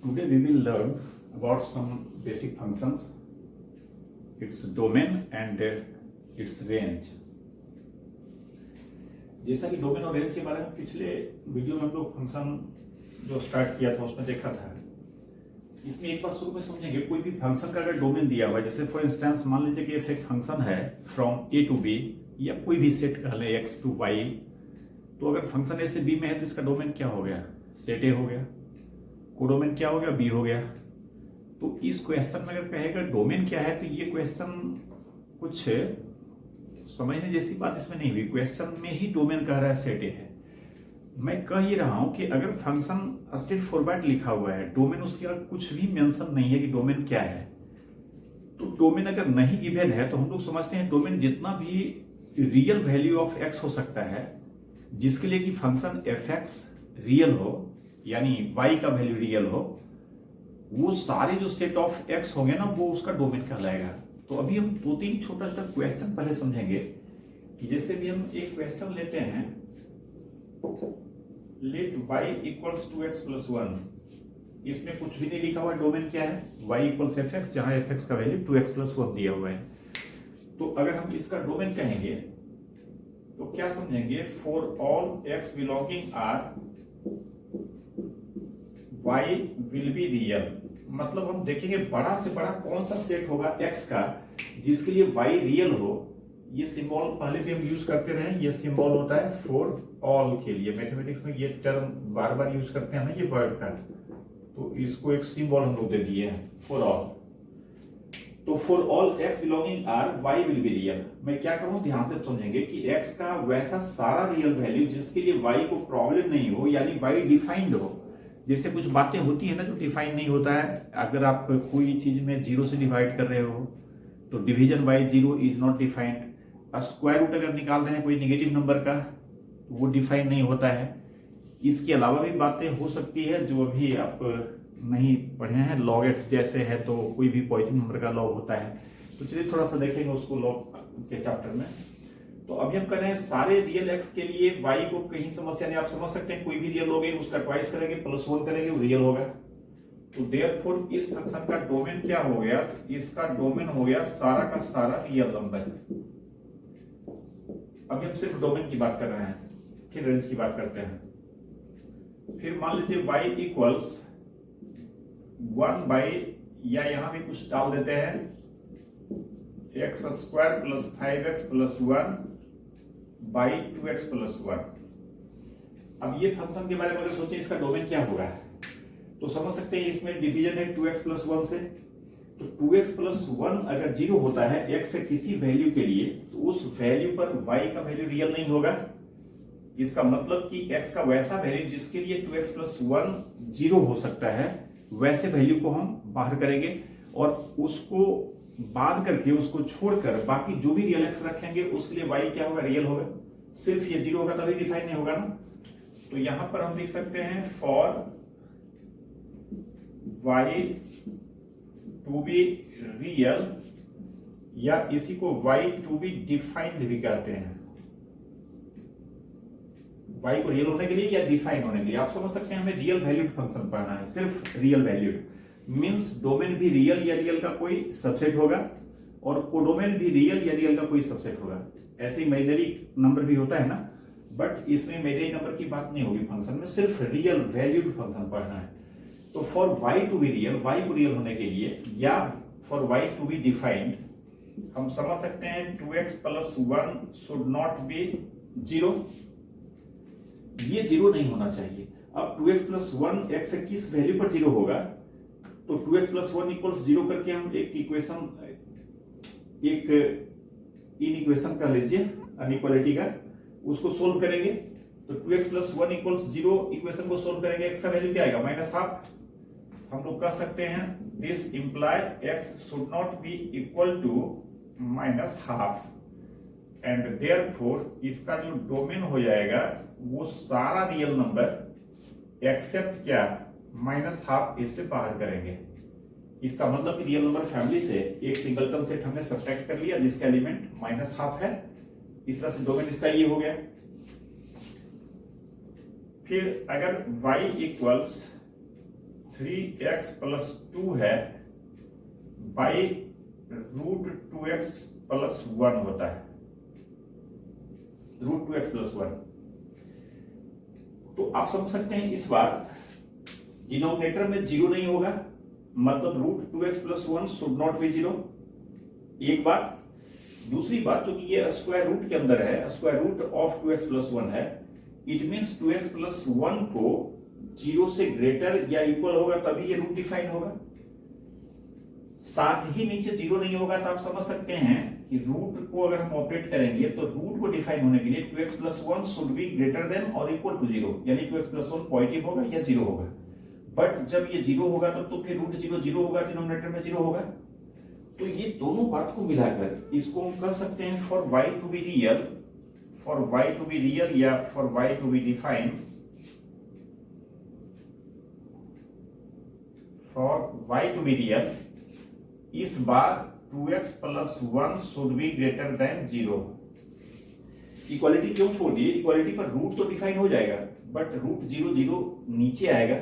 Today we will learn about some basic functions, its domain and its range. जैसा कि domain और range के बारे में पिछले वीडियो में हम लोग फंक्शन जो स्टार्ट किया था उसमें देखा था। इसमें एक बात शुरू में समझेंगे, कोई भी फंक्शन का अगर डोमेन दिया हुआ है, जैसे फॉर इंस्टेंस मान लीजिए कि एक फंक्शन है फ्रॉम ए टू बी या कोई भी सेट कह लें एक्स टू वाई, तो अगर फंक्शन ए से बी में है तो इसका डोमेन क्या हो गया, सेट ए हो गया। कोडोमेन क्या हो गया, बी हो गया। तो इस क्वेश्चन में अगर कहेगा डोमेन क्या है तो ये क्वेश्चन कुछ समझने जैसी बात इसमें नहीं हुई। क्वेश्चन में ही डोमेन कह रहा है सेट ए है। मैं कह ही रहा हूं कि अगर फंक्शन स्ट्रेट फॉरवर्ड लिखा हुआ है, डोमेन उसके कुछ भी मेंशन नहीं है कि डोमेन क्या है, तो डोमेन अगर नहीं गिवन है तो हम लोग समझते हैं डोमेन जितना भी रियल वैल्यू ऑफ एक्स हो सकता है, जिसके लिए कि फंक्शन एफ एक्स रियल हो यानी y का वैल्यू रियल हो, वो सारे जो सेट ऑफ x होंगे ना वो उसका डोमेन कहलाएगा। तो अभी हम दो तीन छोटा छोटा क्वेश्चन पहले समझेंगे कि जैसे भी हम एक क्वेश्चन लेते हैं, let y equals to x plus 1, इसमें कुछ भी नहीं लिखा हुआ, डोमेन क्या है y इक्वल्स एफ एक्स, जहां एफ एक्स का वैल्यू 2x प्लस 1 दिया हुआ है। तो अगर हम इसका डोमेन कहेंगे तो क्या समझेंगे, for all x belonging R y will be real. मतलब हम देखेंगे बड़ा से बड़ा कौन सा सेट होगा x का जिसके लिए y रियल हो। ये सिंबल पहले भी हम यूज करते रहे, ये सिंबल होता है फॉर ऑल के लिए। मैथमेटिक्स में ये टर्म बार बार यूज करते हैं ना, ये वर्ड का, तो इसको एक सिंबल हम लोग दे दिए हैं फॉर ऑल। तो for all x belonging R y will be real. मैं क्या करूं, ध्यान से समझेंगे कि x का वैसा सारा रियल वैल्यू जिसके लिए y को प्रॉब्लम नहीं हो, यानी y डिफाइंड हो। जैसे कुछ बातें होती है ना जो डिफाइन नहीं होता है। अगर आप कोई चीज में जीरो से डिवाइड कर रहे हो तो division by zero is not defined. Square root अगर निकाल रहे हैं कोई नेगेटिव नंबर का तो वो डिफाइन नहीं होता है। इसके अलावा भी बातें हो सकती है जो अभी आप नहीं पढ़े हैं, लॉग एक्स जैसे है तो कोई भी पॉजिटिव नंबर का लॉग होता है। तो चलिए थोड़ा सा देखेंगे उसको लॉग के चैप्टर में। तो अभी हम कर रहे हैं सारे रियल एक्स के लिए y को कहीं समस्या नहीं, आप समझ सकते हैं कोई भी रियल लोगे उसका ट्वाइस करेंगे प्लस 1 करेंगे वो रियल होगा। तो देयरफॉर इस फंक्शन का डोमेन क्या हो गया, इसका डोमेन हो गया सारा का सारा रियल नंबर। अभी हम सिर्फ डोमेन की बात कर रहे हैं, फिर रेंज की बात करते हैं। फिर मान लीजिए y इक्वल्स 1 बाई, या यहां भी कुछ डाल देते हैं, x square plus 5x plus 1 by 2x plus 1। अब ये फंक्शन के बारे में अगर सोचें इसका डोमेन क्या होगा तो समझ सकते हैं इसमें डिवीजन है 2x प्लस 1 से। तो 2x प्लस 1 अगर जीरो होता है x से किसी वैल्यू के लिए तो उस वैल्यू पर y का वैल्यू रियल नहीं होगा। इसका मतलब कि x का वैसा वैल्यू जिसके लिए 2x प्लस 1 जीरो हो सकता है, वैसे वैल्यू को हम बाहर करेंगे और उसको बाद करके उसको छोड़कर बाकी जो भी रियल एक्स रखेंगे उसके लिए y क्या होगा, रियल होगा। सिर्फ ये जीरो होगा तभी डिफाइन नहीं होगा ना। तो यहां पर हम लिख सकते हैं for y to be real, या इसी को y टू बी डिफाइंड भी कहते हैं। y को रियल होने के लिए या डिफाइन होने के लिए, आप समझ सकते हैं हमें रियल वैल्यूड फंक्शन पढ़ना है, सिर्फ रियल वैल्यूड मींस डोमेन भी रियल या रियल का कोई सबसेट होगा और कोडोमेन भी रियल या रियल का कोई सबसेट होगा। ऐसे इमेजिनरी नंबर भी होता है ना, बट इसमें इमेजिनरी नंबर की बात नहीं होगी फंक्शन में, सिर्फ रियल वैल्यूड फंक्शन पढ़ना है। तो for y to be real, y को रियल होने के लिए, या for y to be defined, हम समझ सकते हैं 2x plus 1 should not be zero. ये जीरो नहीं होना चाहिए। अब 2x प्लस 1 x से किस वैल्यू पर जीरो होगा, तो 2x प्लस 1 इक्वल्स जीरो करके हम एक इक्वेशन, एक इनइक्वेशन कह लीजिए अनइक्वालिटी का, उसको सोल्व करेंगे। तो 2x plus 1 equals zero equation को सोल्व करेंगे, x का वैल्यू क्या आएगा, -हाफ। हम लोग कह सकते हैं this imply x should not be equal to -half, and therefore इसका जो डोमेन हो जाएगा वो सारा रियल नंबर एक्सेप्ट क्या, -हाफ, इससे बाहर करेंगे। इसका मतलब कि रियल नंबर फैमिली से एक सिंगलटन सेट हमने सब्ट्रैक्ट कर लिया जिसका एलिमेंट -हाफ है। इस तरह से डोमेन इसका ये हो गया। फिर अगर y इक्वल्स 3x+2 है बाई √2x+1 होता है, √2x+1। तो आप समझ सकते हैं इस बार डिनोमिनेटर में 0 नहीं होगा, मतलब √2x+1 शुड नॉट बी 0, एक बात। दूसरी बात, चूंकि ये स्क्वायर रूट के अंदर है, स्क्वायर रूट ऑफ 2x+1 है, इट मींस 2x+1 को 0 से ग्रेटर या इक्वल होगा तभी ये रूट डिफाइन होगा। साथ ही नीचे 0 नहीं होगा तो आप समझ सकते हैं कि रूट को अगर हम ऑपरेट करेंगे तो रूट को डिफाइन होने के लिए 2x+1 should be greater then और इक्वल टू 0, यानी 2x+1 पॉजिटिव होगा या 0 होगा। बट जब ये 0 होगा तो फिर रूट 0 0 होगा, डिनोमिनेटर में 0 होगा। तो ये दोनों बात को मिलाकर इसको हम कह सकते हैं for y to be real, for y to be real या for y to be define, for y to be real, इस बार 2x+1 should be greater than 0। Equality क्यों छोड़ दिए? इक्वालिटी पर रूट तो डिफाइन हो जाएगा, बट रूट 0 0 नीचे आएगा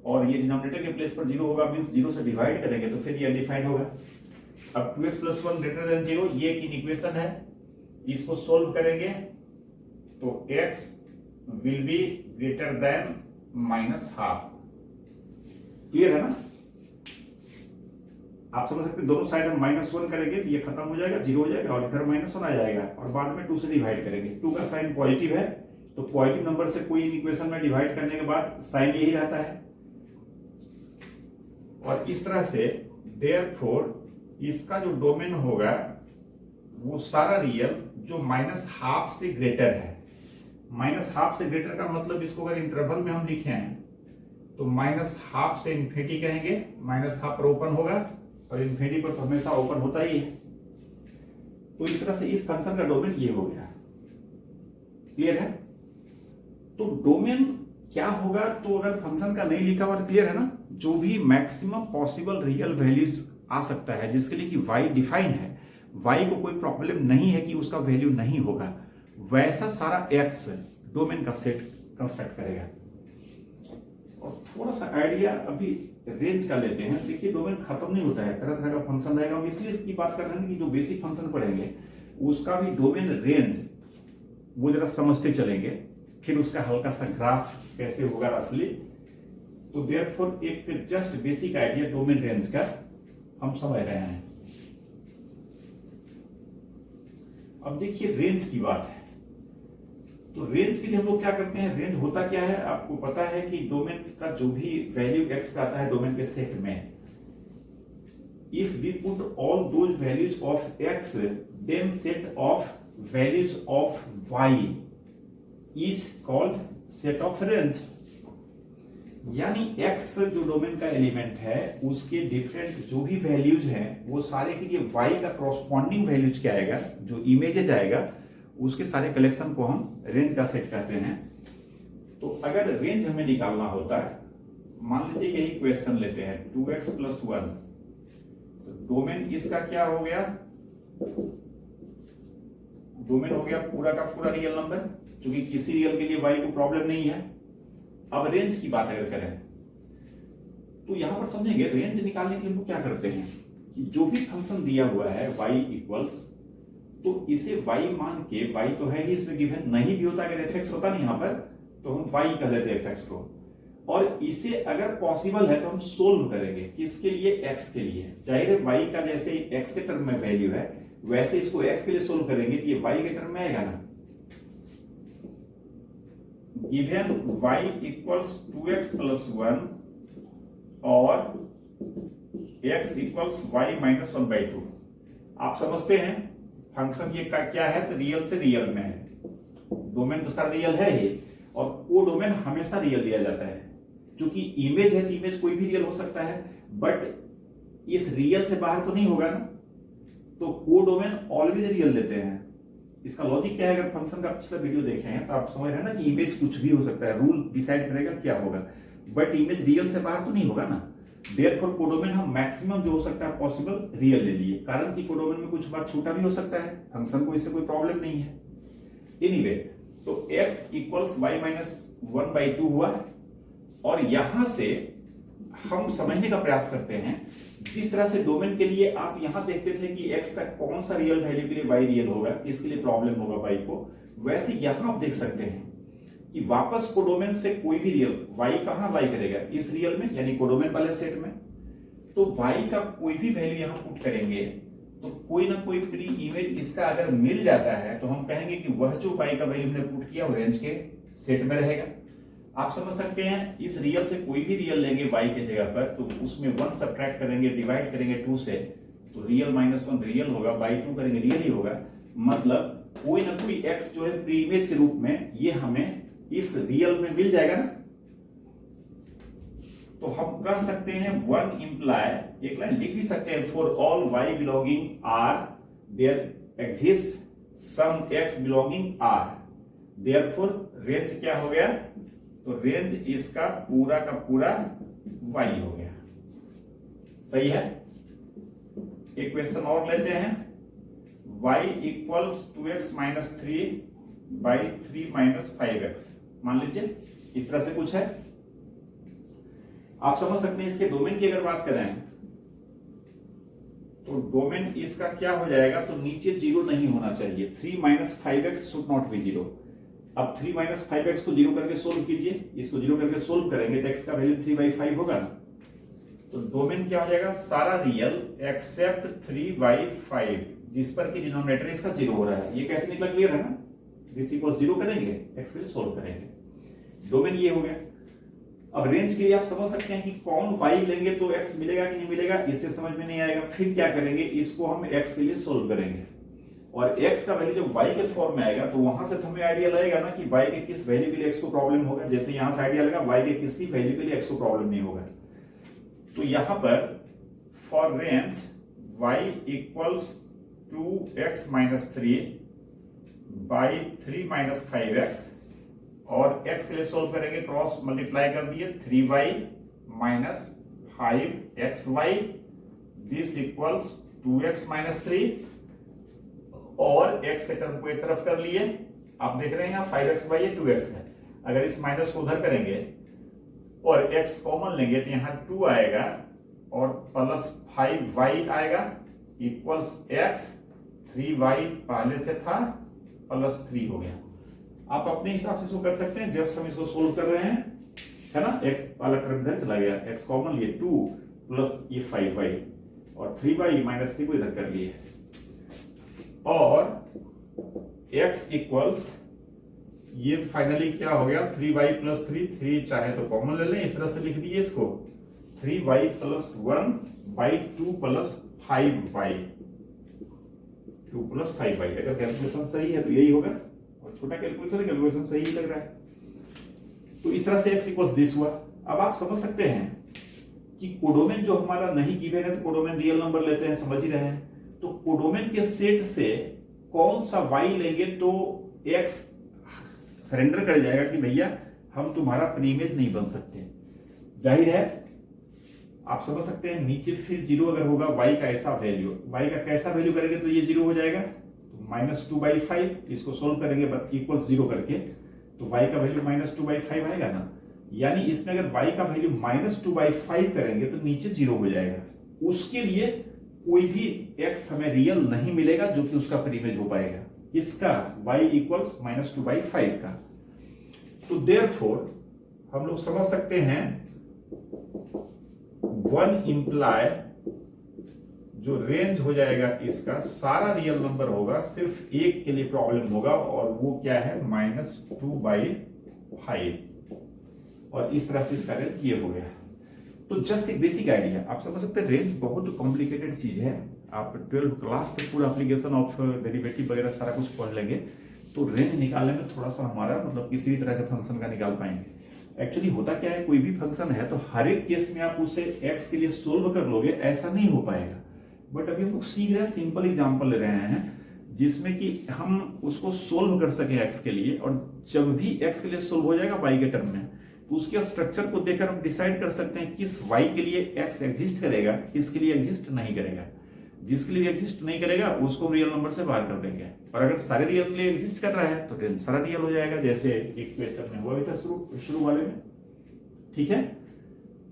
और ये डिनोमिनेटर के प्लेस पर 0 होगा, मींस 0 से डिवाइड करेंगे तो फिर ये अनडिफाइंड होगा। अब 2x+1 ग्रेटर देन 0 ये एक इक्वेशन है, इसको सोल्व करेंगे तो x will be greater then -½ clear है ना? आप समझ सकते हैं दोनों साइड हम -1 करेंगे तो ये खत्म हो जाएगा, 0 हो जाएगा और इधर -1 आ जाएगा और बाद में 2 से डिवाइड करेंगे। 2 का साइन पॉजिटिव है तो पॉजिटिव नंबर से कोई इक्वेशन में डिवाइड करने के बाद साइन यही रहता है और इस तरह से देयरफॉर इसका जो डोमेन होगा वो सारा रियल जो -½ से ग्रेटर है। -½ से ग्रेटर का मतलब इसको अगर इंटरवल में हम लिखे हैं तो -½ से इन्फिनिटी कहेंगे, -½ पर ओपन होगा और इन्फिनिटी पर तो हमेशा ओपन होता ही है। तो इस तरह से इस फंक्शन का डोमेन ये हो गया, क्लियर है? तो डोमेन क्या होगा? तो अगर फंक्शन का नहीं लिखा हुआ तो क्लियर है ना, जो भी मैक्सिमम पॉसिबल रियल वैल्यूज आ सकता है जिसके लिए कि y डिफाइन है, y को कोई प्रॉब्लम नहीं है कि उसका वैल्यू नहीं होगा, वैसा सारा x डोमेन का सेट कंस्ट्रक्ट करेगा। और थोड़ा सा आइडिया अभी रेंज का लेते हैं। देखिए डोमेन खत्म नहीं होता है, तरह तरह का फंक्शन रहेगा, हम इसलिए इसकी बात कर रहे हैं कि जो बेसिक फंक्शन पढ़ेंगे उसका भी डोमेन रेंज वो जरा समझते चलेंगे, फिर उसका हल्का सा ग्राफ कैसे होगा रफली। तो देयरफॉर एक just basic idea domain range का हम समझ रहे हैं। अब देखिए रेंज की बात है, तो रेंज के लिए हम लोग क्या करते हैं? रेंज होता क्या है आपको पता है कि डोमेन का जो भी वैल्यू x का आता है डोमेन के सेट में, if we put all those values of x then set of values of y is called set of range. यानी x जो डोमेन का एलिमेंट है उसके डिफरेंट जो भी वैल्यूज हैं वो सारे के लिए y का कॉरस्पॉन्डिंग वैल्यूज क्या आएगा, जो इमेजेज आएगा उसके सारे कलेक्शन को हम रेंज का सेट कहते हैं। तो अगर रेंज हमें निकालना होता है, मान लीजिए यही क्वेश्चन लेते हैं 2x+1, तो डोमेन इसका क्या हो गया? डोमेन हो गया पूरा का पूरा रियल नंबर, क्योंकि किसी रियल के लिए y को प्रॉब्लम नहीं है। अब रेंज की बात अगर करें तो यहां पर समझेंगे रेंज निकालने के लिए हम क्या करते हैं कि जो भी फंक्शन दिया हुआ है y इक्वल्स, तो इसे y मान के, y तो है ही इसमें गिवन, नहीं भी होता अगर fx होता नहीं यहां पर तो हम y कह लेते fx को, और इसे अगर पॉसिबल है तो हम सोल्व करेंगे किसके लिए? x के लिए। जाहिर है y का जैसे x के टर्म में वैल्यू है वैसे इसको x के लिए सोल्व करेंगे तो ये y के टर्म में आएगा ना। गिवन y इक्वल्स 2x+1 और x इक्वल्स y -1/2। आप समझते हैं फंक्शन ये का क्या है? तो रियल से रियल में है, डोमेन तो सारा रियल है ही, और को डोमेन हमेशा रियल लिया जाता है। क्योंकि इमेज है तो इमेज कोई भी रियल हो सकता है, बट इस रियल से बाहर तो नहीं होगा ना, तो को डोमेन ऑलवेज रियल लेते हैं। इसका लॉजिक क्या है? अगर फंक्शन का पिछला वीडियो देखे हैं तो आप समझ रहे हैं ना कि इमेज कुछ भी हो सकता है, रूल डिसाइड करेगा क्या होगा, बट इमेज रियल से बाहर तो नहीं होगा ना। देयरफॉर कोडोमेन हम मैक्सिमम जो हो सकता है पॉसिबल रियल ले लिए, कारण कि कोडोमेन में कुछ बात छोटा भी हो सकता है, फंक्शन को इससे कोई प्रॉब्लम नहीं है। एनीवे, तो x इक्वल्स y -1/2 हुआ, और यहां से हम समझने का प्रयास करते हैं। जिस तरह से डोमेन के लिए आप यहां देखते थे कि x का कौन सा रियल वैल्यू के लिए y रियल होगा, किसके लिए प्रॉब्लम होगा y को, वैसे यहां आप देख सकते हैं कि वापस कोडोमेन से कोई भी रियल y कहां लाई करेगा, इस रियल में यानी कोडोमेन वाले सेट में। तो y का कोई भी वैल्यू यहां पुट करेंगे तो कोई ना कोई प्री इमेज इसका अगर मिल जाता है तो हम कहेंगे कि वह जो y का वैल्यू हमने पुट किया वो रेंज के सेट में रहेगा। आप समझ सकते हैं इस रियल से कोई भी रियल लेंगे y के जगह पर तो उसमें 1 सब्ट्रैक्ट करेंगे, डिवाइड करेंगे 2 से, तो रियल -1 रियल होगा, बाई 2 करेंगे रियल ही होगा। मतलब कोई ना कोई x जो है प्री इमेज के रूप में ये हमें इस रियल में मिल जाएगा ना। तो हम कह सकते हैं 1 इंप्लाई, एक लाइन लिख भी सकते हैं, for all y belonging r there exist some x belonging r, therefore range क्या हो गया, तो रेंज इसका पूरा का पूरा y हो गया। सही है। एक क्वेश्चन और लेते हैं, y equals 2x minus 3 by 3 minus 5x, मान लीजिए इस तरह से कुछ है। आप समझ सकते हैं इसके डोमेन की अगर बात करें तो डोमेन इसका क्या हो जाएगा, तो नीचे 0 नहीं होना चाहिए, 3 minus 5x should not B 0। अब 3 माइनस 5x को 0 करके सोल्व कीजिए, इसको 0 करके सोल्व करेंगे तो x का वैल्यू 3/5 होगा ना। तो डोमेन क्या हो जाएगा, सारा रियल एक्सेप्ट 3/5 जिस पर कि डिनोमिनेटर इसका 0 हो रहा है। ये कैसे निकला, क्लियर है ना। दिस इक्वल 0 करेंगे, x के लिए सोल्व करेंगे, डोमेन ये हो गया। अब रेंज के लिए आप समझ सकते हैं कि कौन y लेंगे तो x मिलेगा कि नहीं मिलेगा, इससे समझ में नहीं आएगा। फिर क्या करेंगे, इसको हम x के लिए सोल्व करेंगे और x का वैल्यू जब y के फॉर्म में आएगा तो वहां से तो हमें आइडिया लगेगा ना कि y के किस वैल्यू के लिए x को प्रॉब्लम होगा। जैसे यहां से आइडिया लगा y के किसी वैल्यू के लिए x को प्रॉब्लम नहीं होगा। तो यहां पर for range y equals 2x minus 3 by 3 minus 5x और x के लिए सोल्व करेंगे, क्रॉस मल्टीप्लाई कर दिए, 3y minus 5xy this equals 2x minus 3 और x के टर्म को एक तरफ कर लिए। आप देख रहे हैं यहाँ 5xy है, 2x है। अगर इस माइनस को उधर करेंगे और x कॉमन लेंगे तो यहाँ 2 आएगा और प्लस 5y आएगा इक्वल्स x, 3y पहले से था प्लस 3 हो गया। आप अपने हिसाब से इसको कर सकते हैं, जस्ट हम इसको सोल्व कर रहे हैं, है ना। x वाला टर्म इधर चला गया, x कॉमन लिए 2 प्लस ये 5y और 3y माइनस 3 को इधर कर लिए और x इक्वल्स ये फाइनली क्या हो गया, 3y प्लस 3 चाहे तो कॉमन ले लें, इस तरह से लिख दीजिए इसको, 3y plus 1 by 2 plus 5y, 2 plus 5y। अगर कैलकुलेशन सही है तो यही होगा और छोटा कैलकुलेशन सही ही लग रहा है। तो इस तरह से x इक्वल्स दिस हुआ। अब आप समझ सकते हैं कि कोडोमेन जो हमारा नहीं गिवन है तो कोडोमेन रियल नंबर लेते हैं, समझ ही रहे हैं। तो कोडोमेन के सेट से कौन सा y लेंगे तो x सरेंडर कर जाएगा कि भैया हम तुम्हारा प्री इमेज नहीं बन सकते। जाहिर है आप समझ सकते हैं, नीचे फिर 0 अगर होगा y का ऐसा वैल्यू, y का कैसा वैल्यू करेंगे तो ये 0 हो जाएगा, -2/5 इसको सोल्व करेंगे इक्वल्स 0 करके तो y का वैल्यू -2/5 आएगा ना। यानी इसमें अगर y का वैल्यू -2/5 करेंगे तो नीचे 0 हो जाएगा। उसके लिए कोई भी x हमें रियल नहीं मिलेगा जो कि उसका प्री इमेज हो पाएगा, इसका y इक्वल्स -2/5 का। तो देयरफॉर हम लोग समझ सकते हैं 1 इंप्लाई जो रेंज हो जाएगा इसका सारा रियल नंबर होगा, सिर्फ एक के लिए प्रॉब्लम होगा और वो क्या है, -2/5 और इस तरह से इसका रेंज ये हो गया। तो जस्ट एक बेसिक आइडिया, आप समझ सकते हैं रेंज बहुत कॉम्प्लिकेटेड चीज है। आप 12th क्लास तक पूरा एप्लीकेशन ऑफ डेरिवेटिव वगैरह सारा कुछ पढ़ लेंगे तो रेंज निकालने में थोड़ा सा हमारा मतलब किसी भी तरह के फंक्शन का निकाल पाएंगे। एक्चुअली होता क्या है, कोई भी फंक्शन है तो हर एक केस में आप उसे x के लिए सोल्व कर लोगे, ऐसा नहीं हो पाएगा। बट अभी हम लोग सीख रहे हैं, सिंपल एग्जांपल ले रहे हैं जिसमें कि हम उसको सोल्व कर सके x के लिए, और जब भी x के लिए सोल्व हो जाएगा y के टर्म में तो उसके स्ट्रक्चर को देखकर हम डिसाइड कर सकते हैं किस y के लिए x एग्जिस्ट करेगा, किसके लिए एग्जिस्ट नहीं करेगा। जिसके लिए एग्जिस्ट नहीं करेगा उसको हम रियल नंबर से बाहर कर देंगे, और अगर सारे रियल के लिए एग्जिस्ट कर रहा है तो रेंज सारा रियल हो जाएगा, जैसे एक क्वेश्चन में हुआ था शुरू वाले में। ठीक है,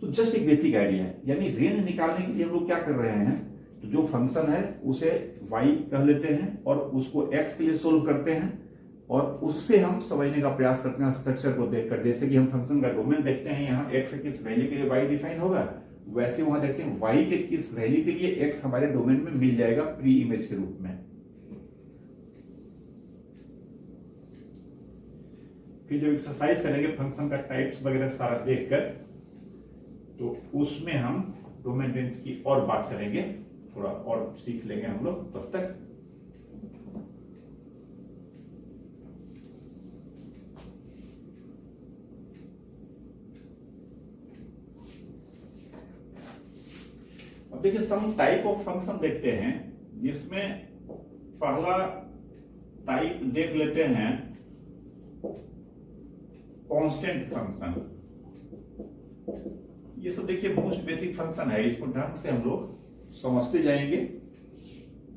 तो जस्ट एक बेसिक आइडिया है, यानी रेंज निकालने के लिए हम लोग क्या कर रहे हैं, तो जो फंक्शन है उसे y कह लेते हैं और उसको x के लिए सोल्व करते हैं और उससे हम समझने का प्रयास करते हैं स्ट्रक्चर को देखकर। जैसे कि हम फंक्शन का डोमेन देखते हैं, यहाँ x के किस वैल्यू के लिए y डिफाइन होगा, वैसे वहां देखते हैं y के किस वैल्यू के लिए x हमारे डोमेन में मिल जाएगा प्री इमेज के रूप में। फिर जब एक्सरसाइज करेंगे फंक्शन का टाइप्स वगैरह सारा देखकर, तो उसमें हम डोमेन रेंज की और बात करेंगे, थोड़ा और सीख लेंगे हम लोग तब तक। अब देखिए सम टाइप ऑफ फंक्शन देखते हैं, जिसमें पहला टाइप देख लेते हैं कांस्टेंट फंक्शन। ये सब देखिए मोस्ट बेसिक फंक्शन है, इसको ढंग से हम लोग समझते जाएंगे।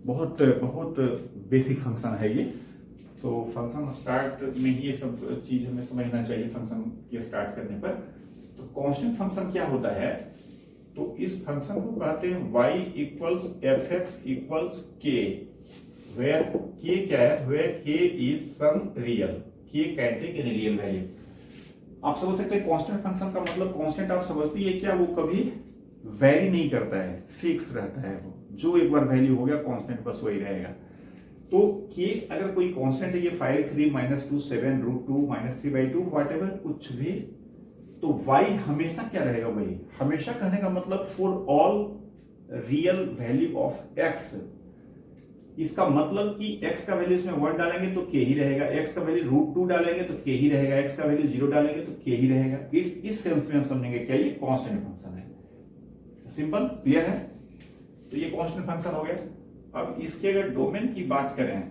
बहुत बहुत बेसिक फंक्शन है ये, तो फंक्शन स्टार्ट में ये सब चीज हमें समझना चाहिए फंक्शन के स्टार्ट करने पर। तो कांस्टेंट फंक्शन क्या होता है, तो इस फंक्शन को कहते हैं y equals f x equals k, where k क्या है, where k is some real, k can take any real value. आप समझ सकते हैं कांस्टेंट फंक्शन का मतलब, कांस्टेंट आप समझती है क्या, वो कभी वेरी नहीं करता है, फिक्स रहता है, वो जो एक बार वैल्यू हो गया कांस्टेंट बस वही रहेगा। तो के अगर कोई कांस्टेंट है, ये 5 3 -2 7 √2 -3/2 व्हाटएवर कुछ भी, तो y हमेशा क्या रहेगा, वही हमेशा कहने का मतलब for all real value of x। इसका मतलब कि x का वैल्यू इसमें 1 डालेंगे तो k ही रहेगा, x का वैल्यू √2 डालेंगे तो k ही रहेगा, x का वैल्यू 0 डालेंगे तो k ही रहेगा। इस सेंस में हम समझेंगे क्या ये कांस्टेंट फंक्शन है। सिंपल, क्लियर है। तो ये कांस्टेंट फंक्शन हो गया। अब इसके अगर डोमेन की बात करें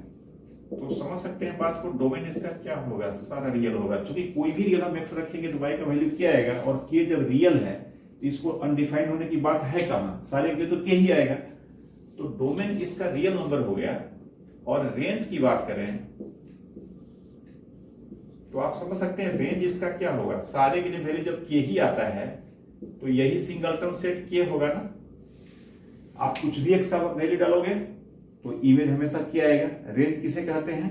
तो समझ सकते हैं बात को, डोमेन इसका क्या होगा, सारा रियल होगा। क्योंकि कोई भी रियल हम x रखेंगे तो y का वैल्यू क्या आएगा, और k जब रियल है तो इसको अनडिफाइंड होने की बात है कहां, सारे के तो k ही आएगा। तो डोमेन इसका रियल नंबर हो गया। और रेंज की बात करें तो आप समझ सकते हैं रेंज इसका क्या होगा, सारे के लिए वैल्यू जब k ही आता है तो यही सिंगलटन सेट k होगा ना। आप कुछ भी x का वैल्यू डालोगे तो इमेज हमेशा क्या आएगा। रेंज किसे कहते हैं,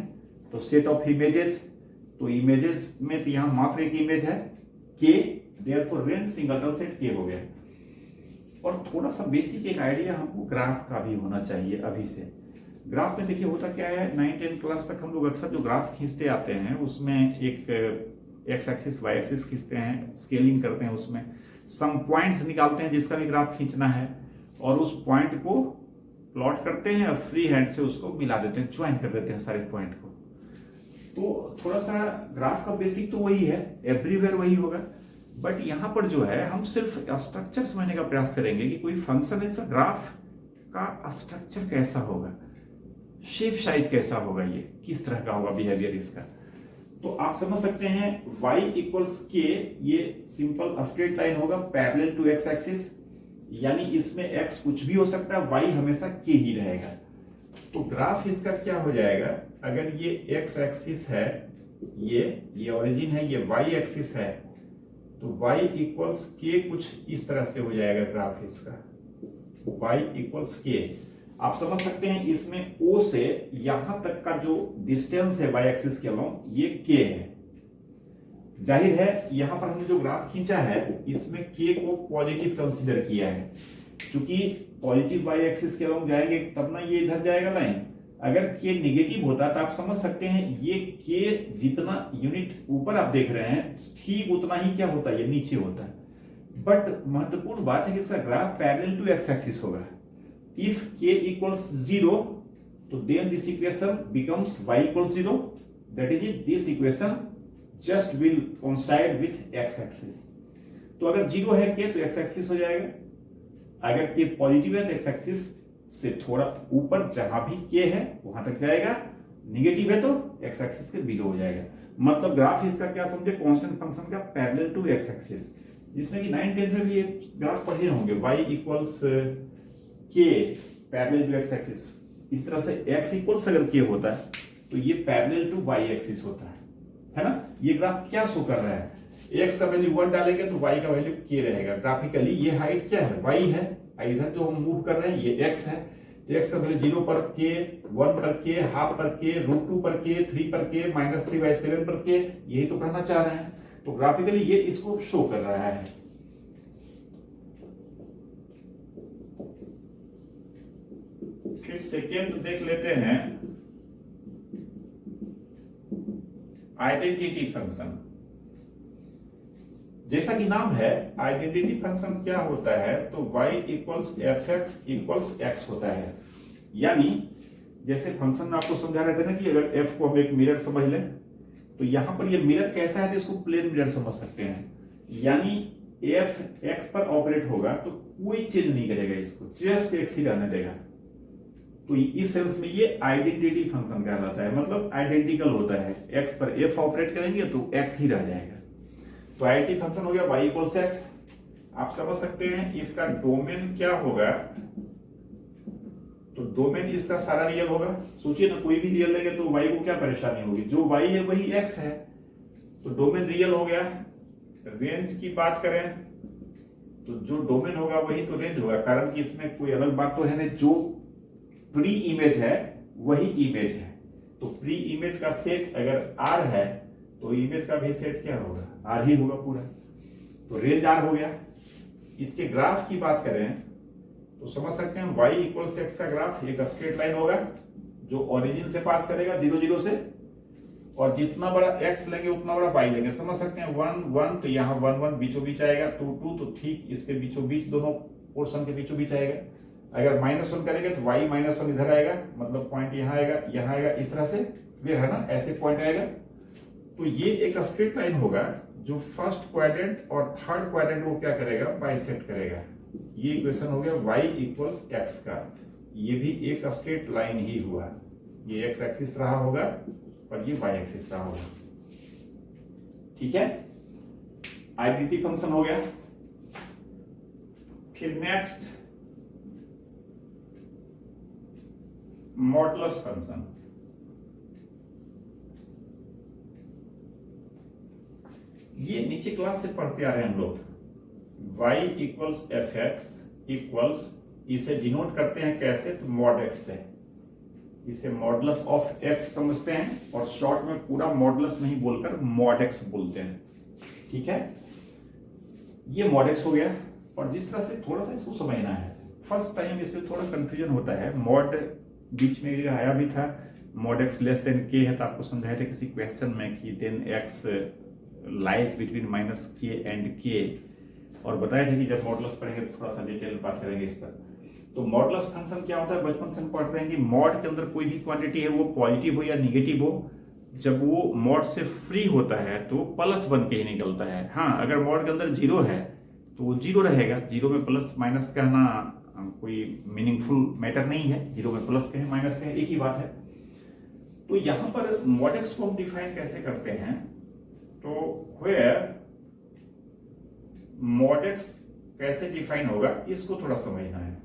तो सेट ऑफ इमेजेस। तो इमेजेस में तो यहां मात्र एक इमेज है k, therefore range singleton set k हो गया। और थोड़ा सा बेसिक एक आइडिया हमको ग्राफ का भी होना चाहिए अभी से। ग्राफ में देखिए होता क्या है, 9-10 क्लास तक हम लोग अक्सर जो ग्राफ खींचते आते हैं उसमें एक एक्स एक्सिस वाई एक्सिस खींचते हैं, स्केलिंग करते हैं, उसमें सम पॉइंट्स निकालते हैं जिसका भी ग्राफ खींचना है, और उस पॉइंट को प्लॉट करते हैं और फ्री हैंड से उसको मिला देते हैं, ज्वाइन कर देते हैं सारे पॉइंट को। तो थोड़ा सा ग्राफ का बेसिक तो वही है, एवरीवेयर वही होगा। बट यहां पर जो है हम सिर्फ स्ट्रक्चर समझने का प्रयास करेंगे कि कोई फंक्शन है, इसका ग्राफ का स्ट्रक्चर कैसा होगा, शेप साइज कैसा होगा, ये किस तरह का होगा बिहेवियर इसका। तो आप समझ सकते हैं y इक्वल्स के, ये सिंपल स्ट्रेट लाइन होगा पैरेलल टू x एक्सिस, यानी इसमें x कुछ भी हो सकता है, y हमेशा k ही रहेगा। तो ग्राफ इसका क्या हो जाएगा, अगर ये x एक्सिस है, ये ओरिजिन है, ये y एक्सिस है, तो y इक्वल्स k कुछ इस तरह से हो जाएगा ग्राफ इसका, y इक्वल्स k। आप समझ सकते हैं इसमें O से यहां तक का जो डिस्टेंस है y एक्सिस के अलोंग, ये k है। जाहिर है यहां पर हमने जो ग्राफ खींचा है इसमें k को पॉजिटिव कंसीडर किया है, क्योंकि पॉजिटिव y एक्सिस के अलोंग जाएंगे तब ना ये इधर जाएगा लाइन। अगर k निगेटिव होता तो आप समझ सकते हैं ये k जितना यूनिट ऊपर आप देख रहे हैं ठीक उतना ही क्या होता है, ये नीचे होता है। बट महत्वपूर्ण बात है कि इसका graph parallel to x axis होगा। If k equals 0, so then this equation becomes y equals 0. That is it. This equation just will coincide with x axis. तो अगर 0 है k तो x एक्सिस हो जाएगा, अगर k पॉजिटिव है तो x एक्सिस से थोड़ा ऊपर जहां भी k है वहां तक जाएगा, निगेटिव है तो x एक्सिस के बिलो हो जाएगा। मतलब ग्राफ इसका क्या समझे, कांस्टेंट फंक्शन का पैरेलल टू x एक्सिस, जिसमें कि 9-10 में भी ये ग्राफ पढ़े होंगे, y equals k parallel to x axis. इस तरह से x इक्वल्स अगर k होता है तो ये पैरेलल टू y एक्सिस होता है ना। ये ग्राफ क्या शो कर रहा है, x का वैल्यू 1 डालेंगे तो y का वैल्यू k रहेगा। ग्राफिकली ये हाइट क्या है, y है, इधर जो हम मूव कर रहे हैं ये x है, तो x का वैल्यू 0 पर k, 1 पर k, हाफ पर k, √2 पर k, 3 पर k, -3/7 पर k, यही तो कहना चाह रहे हैं। तो ग्राफिकली ये इसको शो कर रहा है। फिर सेकेंड देख लेते हैं, आइडेंटिटी फंक्शन। जैसा कि नाम है, आइडेंटिटी फंक्शन क्या होता है, तो y equals f x equals x होता है। यानी जैसे फंक्शन में आपको समझा रहे थे ना कि अगर f को हम एक मिरर समझ लें, तो यहां पर ये मिरर कैसा है, तो इसको प्लेन मिरर समझ सकते हैं। यानी f x पर ऑपरेट होगा तो कोई चेंज नहीं करेगा, इसको जस्ट x ही रहने देगा। तो इस सेंस में ये आइडेंटिटी फंक्शन कहलाता है, मतलब आइडेंटिकल होता है। x पर f ऑपरेट करेंगे तो x ही रह जाएगा। तो आइडेंटिटी फंक्शन हो गया y इक्वल्स एक्स। आप समझ सकते हैं इसका डोमेन क्या होगा, तो डोमेन इसका सारा रियल होगा। सोचिए ना, कोई भी रियल लेंगे तो y को क्या परेशानी होगी, जो y है वही x है, तो डोमेन रियल हो गया। रेंज की बात करें तो जो डोमेन होगा वही तो रेंज होगा, कारण कि इसमें कोई अलग बात तो है नहीं, जो प्री इमेज है वही इमेज है। तो प्री इमेज का सेट अगर R है तो इमेज का भी सेट क्या होगा, R ही होगा पूरा। तो रेंज R हो गया। इसके ग्राफ की बात करें तो समझ सकते हैं y इक्वल्स एक्स का ग्राफ एक स्ट्रेट लाइन होगा जो ओरिजिन से पास करेगा 0 0 से, और जितना बड़ा x लेंगे उतना बड़ा y लेंगे। समझ सकते हैं 1 1 तो यहाँ 1 1 बीचों बीच आएगा, 2 2 तो ठीक इसके बीचों बीच, दोनों पोर्शन के बीचों बीच आएगा। अगर -1 करेंगे तो y -1 इधर आएगा, मतलब पॉइंट यहाँ आएगा, इस तरह से क्लियर है ना, ऐसे पॉइंट आएगा। तो ये एक स्ट्रेट लाइन होगा जो फर्स्ट क्वाड्रेंट और थर्ड क्वाड्रेंट को क्या करेगा, बाइसेक्ट करेगा। ये इक्वेशन हो गया y इक्वल्स एक्स का। ये भी एक स्ट्रेट लाइन ही हुआ, ये x एक्सिस रहा होगा और ये y एक्सिस रहा होगा। ठीक है, आइडेंटिटी फंक्शन हो गया। फिर नेक्स्ट मॉडुलस फंक्शन। ये नीचे क्लास से पढ़ते आ रहे हैं हम लोग। y equals f x equals, इसे डिनोट करते हैं कैसे, तो मॉड एक्स से। इसे मॉडुलस ऑफ एक्स समझते हैं और शॉर्ट में पूरा मॉडुलस नहीं बोलकर मॉड एक्स बोलते हैं। ठीक है, ये मॉड एक्स हो गया। और जिस तरह से थोड़ा सा इसको समझना है, फर्स्ट टाइम इसमें थोड़ा कंफ्यूजन होता है। मॉड बीच में एक जगह आया भी था, मॉड एक्स लेस देन के है, तो आपको समझाया था किसी क्वेश्चन में कि then x lies between -k and k, और बताया था कि जब मॉडुलस पढ़ेंगे तो थोड़ा सा डिटेल बात करेंगे इस पर। तो मॉडुलस फंक्शन क्या होता है, बचपन से हम पढ़ रहे हैं कि मॉड के अंदर कोई भी क्वांटिटी है, वो पॉजिटिव हो या निगेटिव हो, जब वो मॉड से फ्री होता है तो प्लस बन के ही निकलता है। हाँ, अगर मॉड के अंदर 0 है तो वो 0 रहेगा। 0 में प्लस माइनस कहना कोई मीनिंगफुल मैटर नहीं है, 0 में प्लस कहें माइनस कहें एक ही बात है। तो यहां पर मॉड एक्स को हम डिफाइन कैसे करते हैं, तो वेयर मॉड एक्स कैसे डिफाइन होगा इसको थोड़ा समझना है।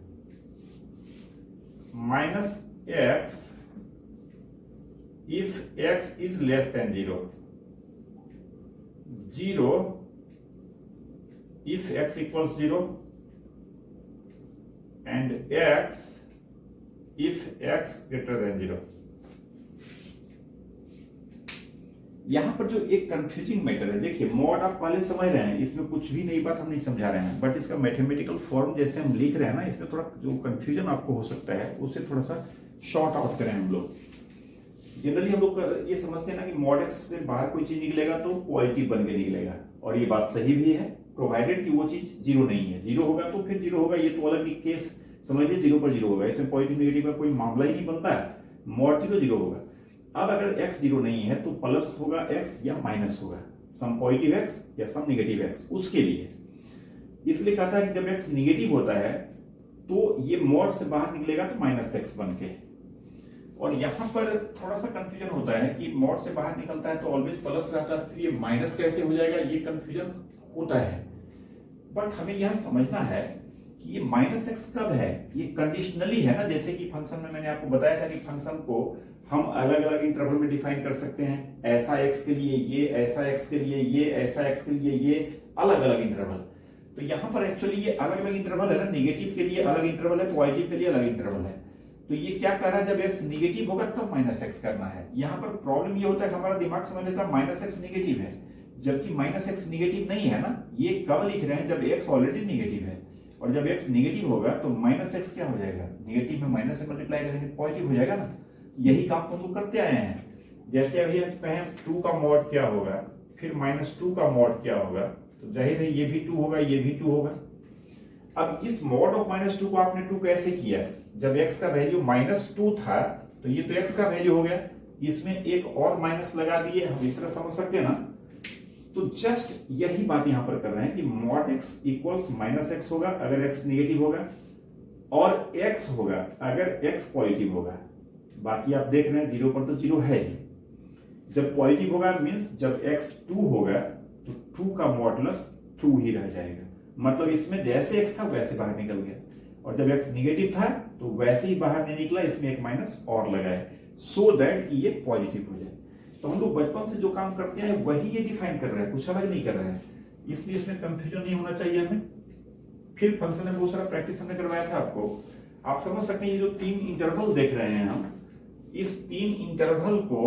-x if x is less than 0, 0 if x equals 0, and x if x greater than 0। यहां पर जो एक कंफ्यूजिंग मैटर है, देखिए मॉड आप पहले समझ रहे हैं, इसमें कुछ भी नई बात हम नहीं समझा रहे हैं, बट इसका मैथमेटिकल फॉर्म जैसे हम लिख रहे हैं ना, इसमें थोड़ा जो कंफ्यूजन आपको हो सकता है उसे थोड़ा सा शॉर्ट आउट करें हम लोग। जनरली हम लोग ये समझते हैं ना कि मॉड एक्स से बाहर कोई चीज निकलेगा तो पॉजिटिव बन के निकलेगा, और ये बात सही भी है, प्रोवाइडेड कि वो चीज 0 नहीं है। 0 होगा तो फिर 0 होगा, ये तो अलग ही केस समझिए, 0 पर 0 होगा, इसमें पॉजिटिव नेगेटिव का कोई मामला ही नहीं बनता है। मॉड 0 होगा। अब अगर x 0 नहीं है तो प्लस होगा x या माइनस होगा, सम पॉजिटिव x या सम नेगेटिव x, उसके लिए इसलिए कहता है कि जब x नेगेटिव होता है तो ये मॉड से बाहर निकलेगा तो -x बन के। और यहां पर थोड़ा सा कंफ्यूजन होता है कि मॉड से बाहर निकलता है तो ऑलवेज प्लस रहता है, फिर ये माइनस कैसे हो जाएगा, ये कंफ्यूजन होता है। बट हमें यह समझना है कि ये माइनस एक्स कब है, ये कंडीशनली है ना, जैसे कि फंक्शन में मैंने आपको बताया था कि फंक्शन को हम अलग अलग इंटरवल में डिफाइन कर सकते हैं, ऐसा एक्स के लिए ये, ऐसा एक्स के लिए ये, ऐसा एक्स के लिए ये, अलग अलग इंटरवल। तो यहाँ पर एक्चुअली ये अलग अलग इंटरवल है ना, निगेटिव के लिए अलग इंटरवल है, पॉजिटिव के लिए अलग इंटरवल है। तो ये क्या कर रहा है, जब एक्स निगेटिव होगा तब माइनस एक्स करना है। यहाँ पर प्रॉब्लम ये होता है कि हमारा दिमाग समझ लेता है माइनस एक्स निगेटिव है, जबकि माइनस एक्स निगेटिव नहीं है ना। ये कब लिख रहे हैं, जब एक्स ऑलरेडी निगेटिव है, और जब एक्स निगेटिव होगा तो माइनस एक्स क्या हो जाएगा, निगेटिव में माइनस से मल्टीप्लाई करेंगे पॉजिटिव हो जाएगा ना। यही काम तो हम लोग करते आए हैं। जैसे अभी हम कहें 2 का मॉड क्या होगा, फिर -2 का मॉड क्या होगा, तो जाहिर है ये भी 2 होगा, ये भी 2 होगा। अब इस मॉड ऑफ -2 को आपने 2 कैसे किया, जब x का वैल्यू -2 था तो ये तो x का वैल्यू हो गया, इसमें एक और माइनस लगा दिए, हम इस तरह समझ सकते हैं ना। तो जस्ट यही बात यहां पर कर रहे हैं कि मॉड x इक्वल्स -x होगा अगर x निगेटिव होगा, और x होगा अगर x पॉजिटिव होगा। बाकी आप देख रहे हैं 0 पर तो 0 है ही। जब पॉजिटिव होगा मींस जब x 2 होगा तो 2 का मॉडुलस 2 ही रह जाएगा, मतलब इसमें जैसे x था वैसे बाहर निकल गया, और जब x निगेटिव था तो वैसे ही बाहर नहीं निकला, इसमें एक माइनस और लगाए सो दैट कि ये पॉजिटिव हो जाए। तो हम लोग बचपन से जो काम करते हैं वही ये डिफाइन कर रहे हैं, कुछ अलग नहीं कर रहे हैं, इसलिए इसमें कंफ्यूजन नहीं होना चाहिए हमें। फिर फंक्शन में बहुत सारा प्रैक्टिस हमने करवाया था आपको, आप समझ सकते हैं। ये जो 3 इंटरवल देख रहे हैं हम, इस 3 इंटरवल को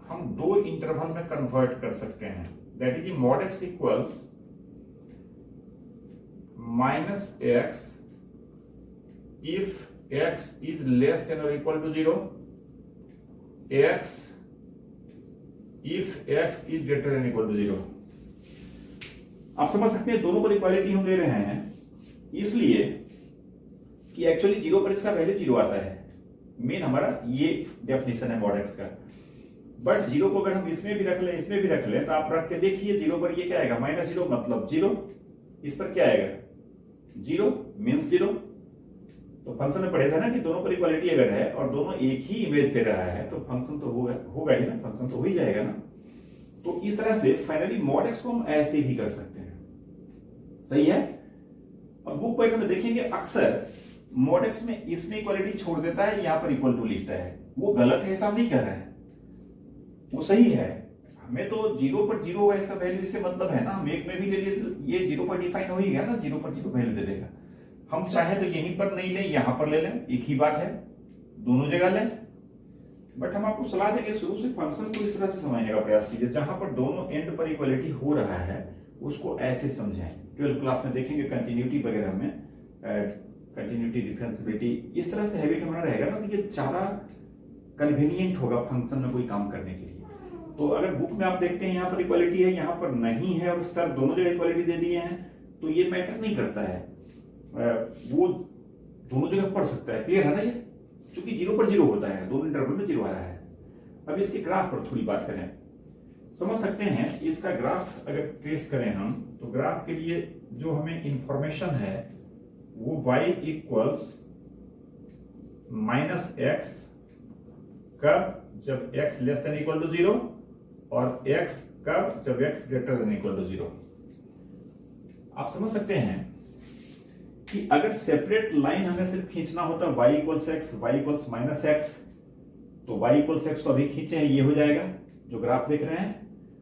हम 2 इंटरवल में कन्वर्ट कर सकते हैं, that is mod x equals -x if x is less than or equal to 0, x if x is greater than equal to 0। आप समझ सकते हैं दोनों पर इक्वालिटी हम ले रहे हैं, इसलिए कि एक्चुअली 0 पर इसका वैल्यू 0 आता है। मेन हमारा ये डेफिनेशन है मॉड एक्स का। बट 0 को अगर हम इसमें भी रख लें, इसमें भी रख लें, तो आप रख के देखिए 0 पर ये क्या आएगा, -0 मतलब 0, इस पर क्या आएगा 0 मीन्स 0। तो फंक्शन में पढ़े था ना कि दोनों पर इक्वालिटी अगर है और दोनों एक ही इमेज दे रहा है तो फंक्शन तो होगा ही ना, फंक्शन तो हो ही जाएगा ना। तो इस तरह से फाइनली मॉड एक्स को हम ऐसे भी कर सकते हैं, सही है। अब बुक पॉइंट में देखेंगे अक्सर मॉड एक्स में इसमें इक्वालिटी छोड़ देता है, यहां पर इक्वल टू लिखता है। वो गलत है, ऐसा नहीं कर रहे हैं, वो सही है। हमें तो 0 पर 0 होगा इसका वैल्यू, इससे मतलब है ना, हम एक में भी ले लिए तो ये 0 पर डिफाइन हो ही गया ना, 0 पर 0 वैल्यू दे देगा। हम चाहे तो यहीं पर नहीं लें, यहां पर ले लें, एक ही बात है, दोनों जगह लें। बट हम आपको सलाह देंगे शुरू से फंक्शन को इस तरह से समझने का प्रयास कीजिए, जहां पर दोनों एंड पर इक्वालिटी हो रहा है उसको ऐसे समझें। 12th क्लास में देखेंगे कंटिन्यूटी वगैरह में, कंटिन्यूटी डिफरेंशियबिलिटी, इस तरह से हैबिट हमारा रहेगा ना, तो ये ज्यादा कन्वीनियंट होगा फंक्शन में कोई काम करने के लिए। तो अगर बुक में आप देखते हैं यहाँ पर इक्वालिटी है, यहाँ पर नहीं है, और सर दोनों जगह इक्वालिटी दे दिए हैं, तो ये मैटर नहीं करता है, वो दोनों जगह पढ़ सकता है। क्लियर है ना ये, क्योंकि 0 पर 0 होता है, दोनों इंटरवल में 0 आ रहा है। अब इसके ग्राफ पर थोड़ी बात करें, समझ सकते हैं इसका ग्राफ अगर ट्रेस करें हम, तो ग्राफ के लिए जो हमें इंफॉर्मेशन है वो y इक्वल्स -x कब, जब x less than equal to 0, और x कब, जब x greater than equal to 0। आप समझ सकते हैं कि अगर सेपरेट लाइन हमें सिर्फ खींचना होता y equals x, y equals -x, तो y इक्वल्स x तो अभी खींचे हैं, ये हो जाएगा जो ग्राफ देख रहे हैं,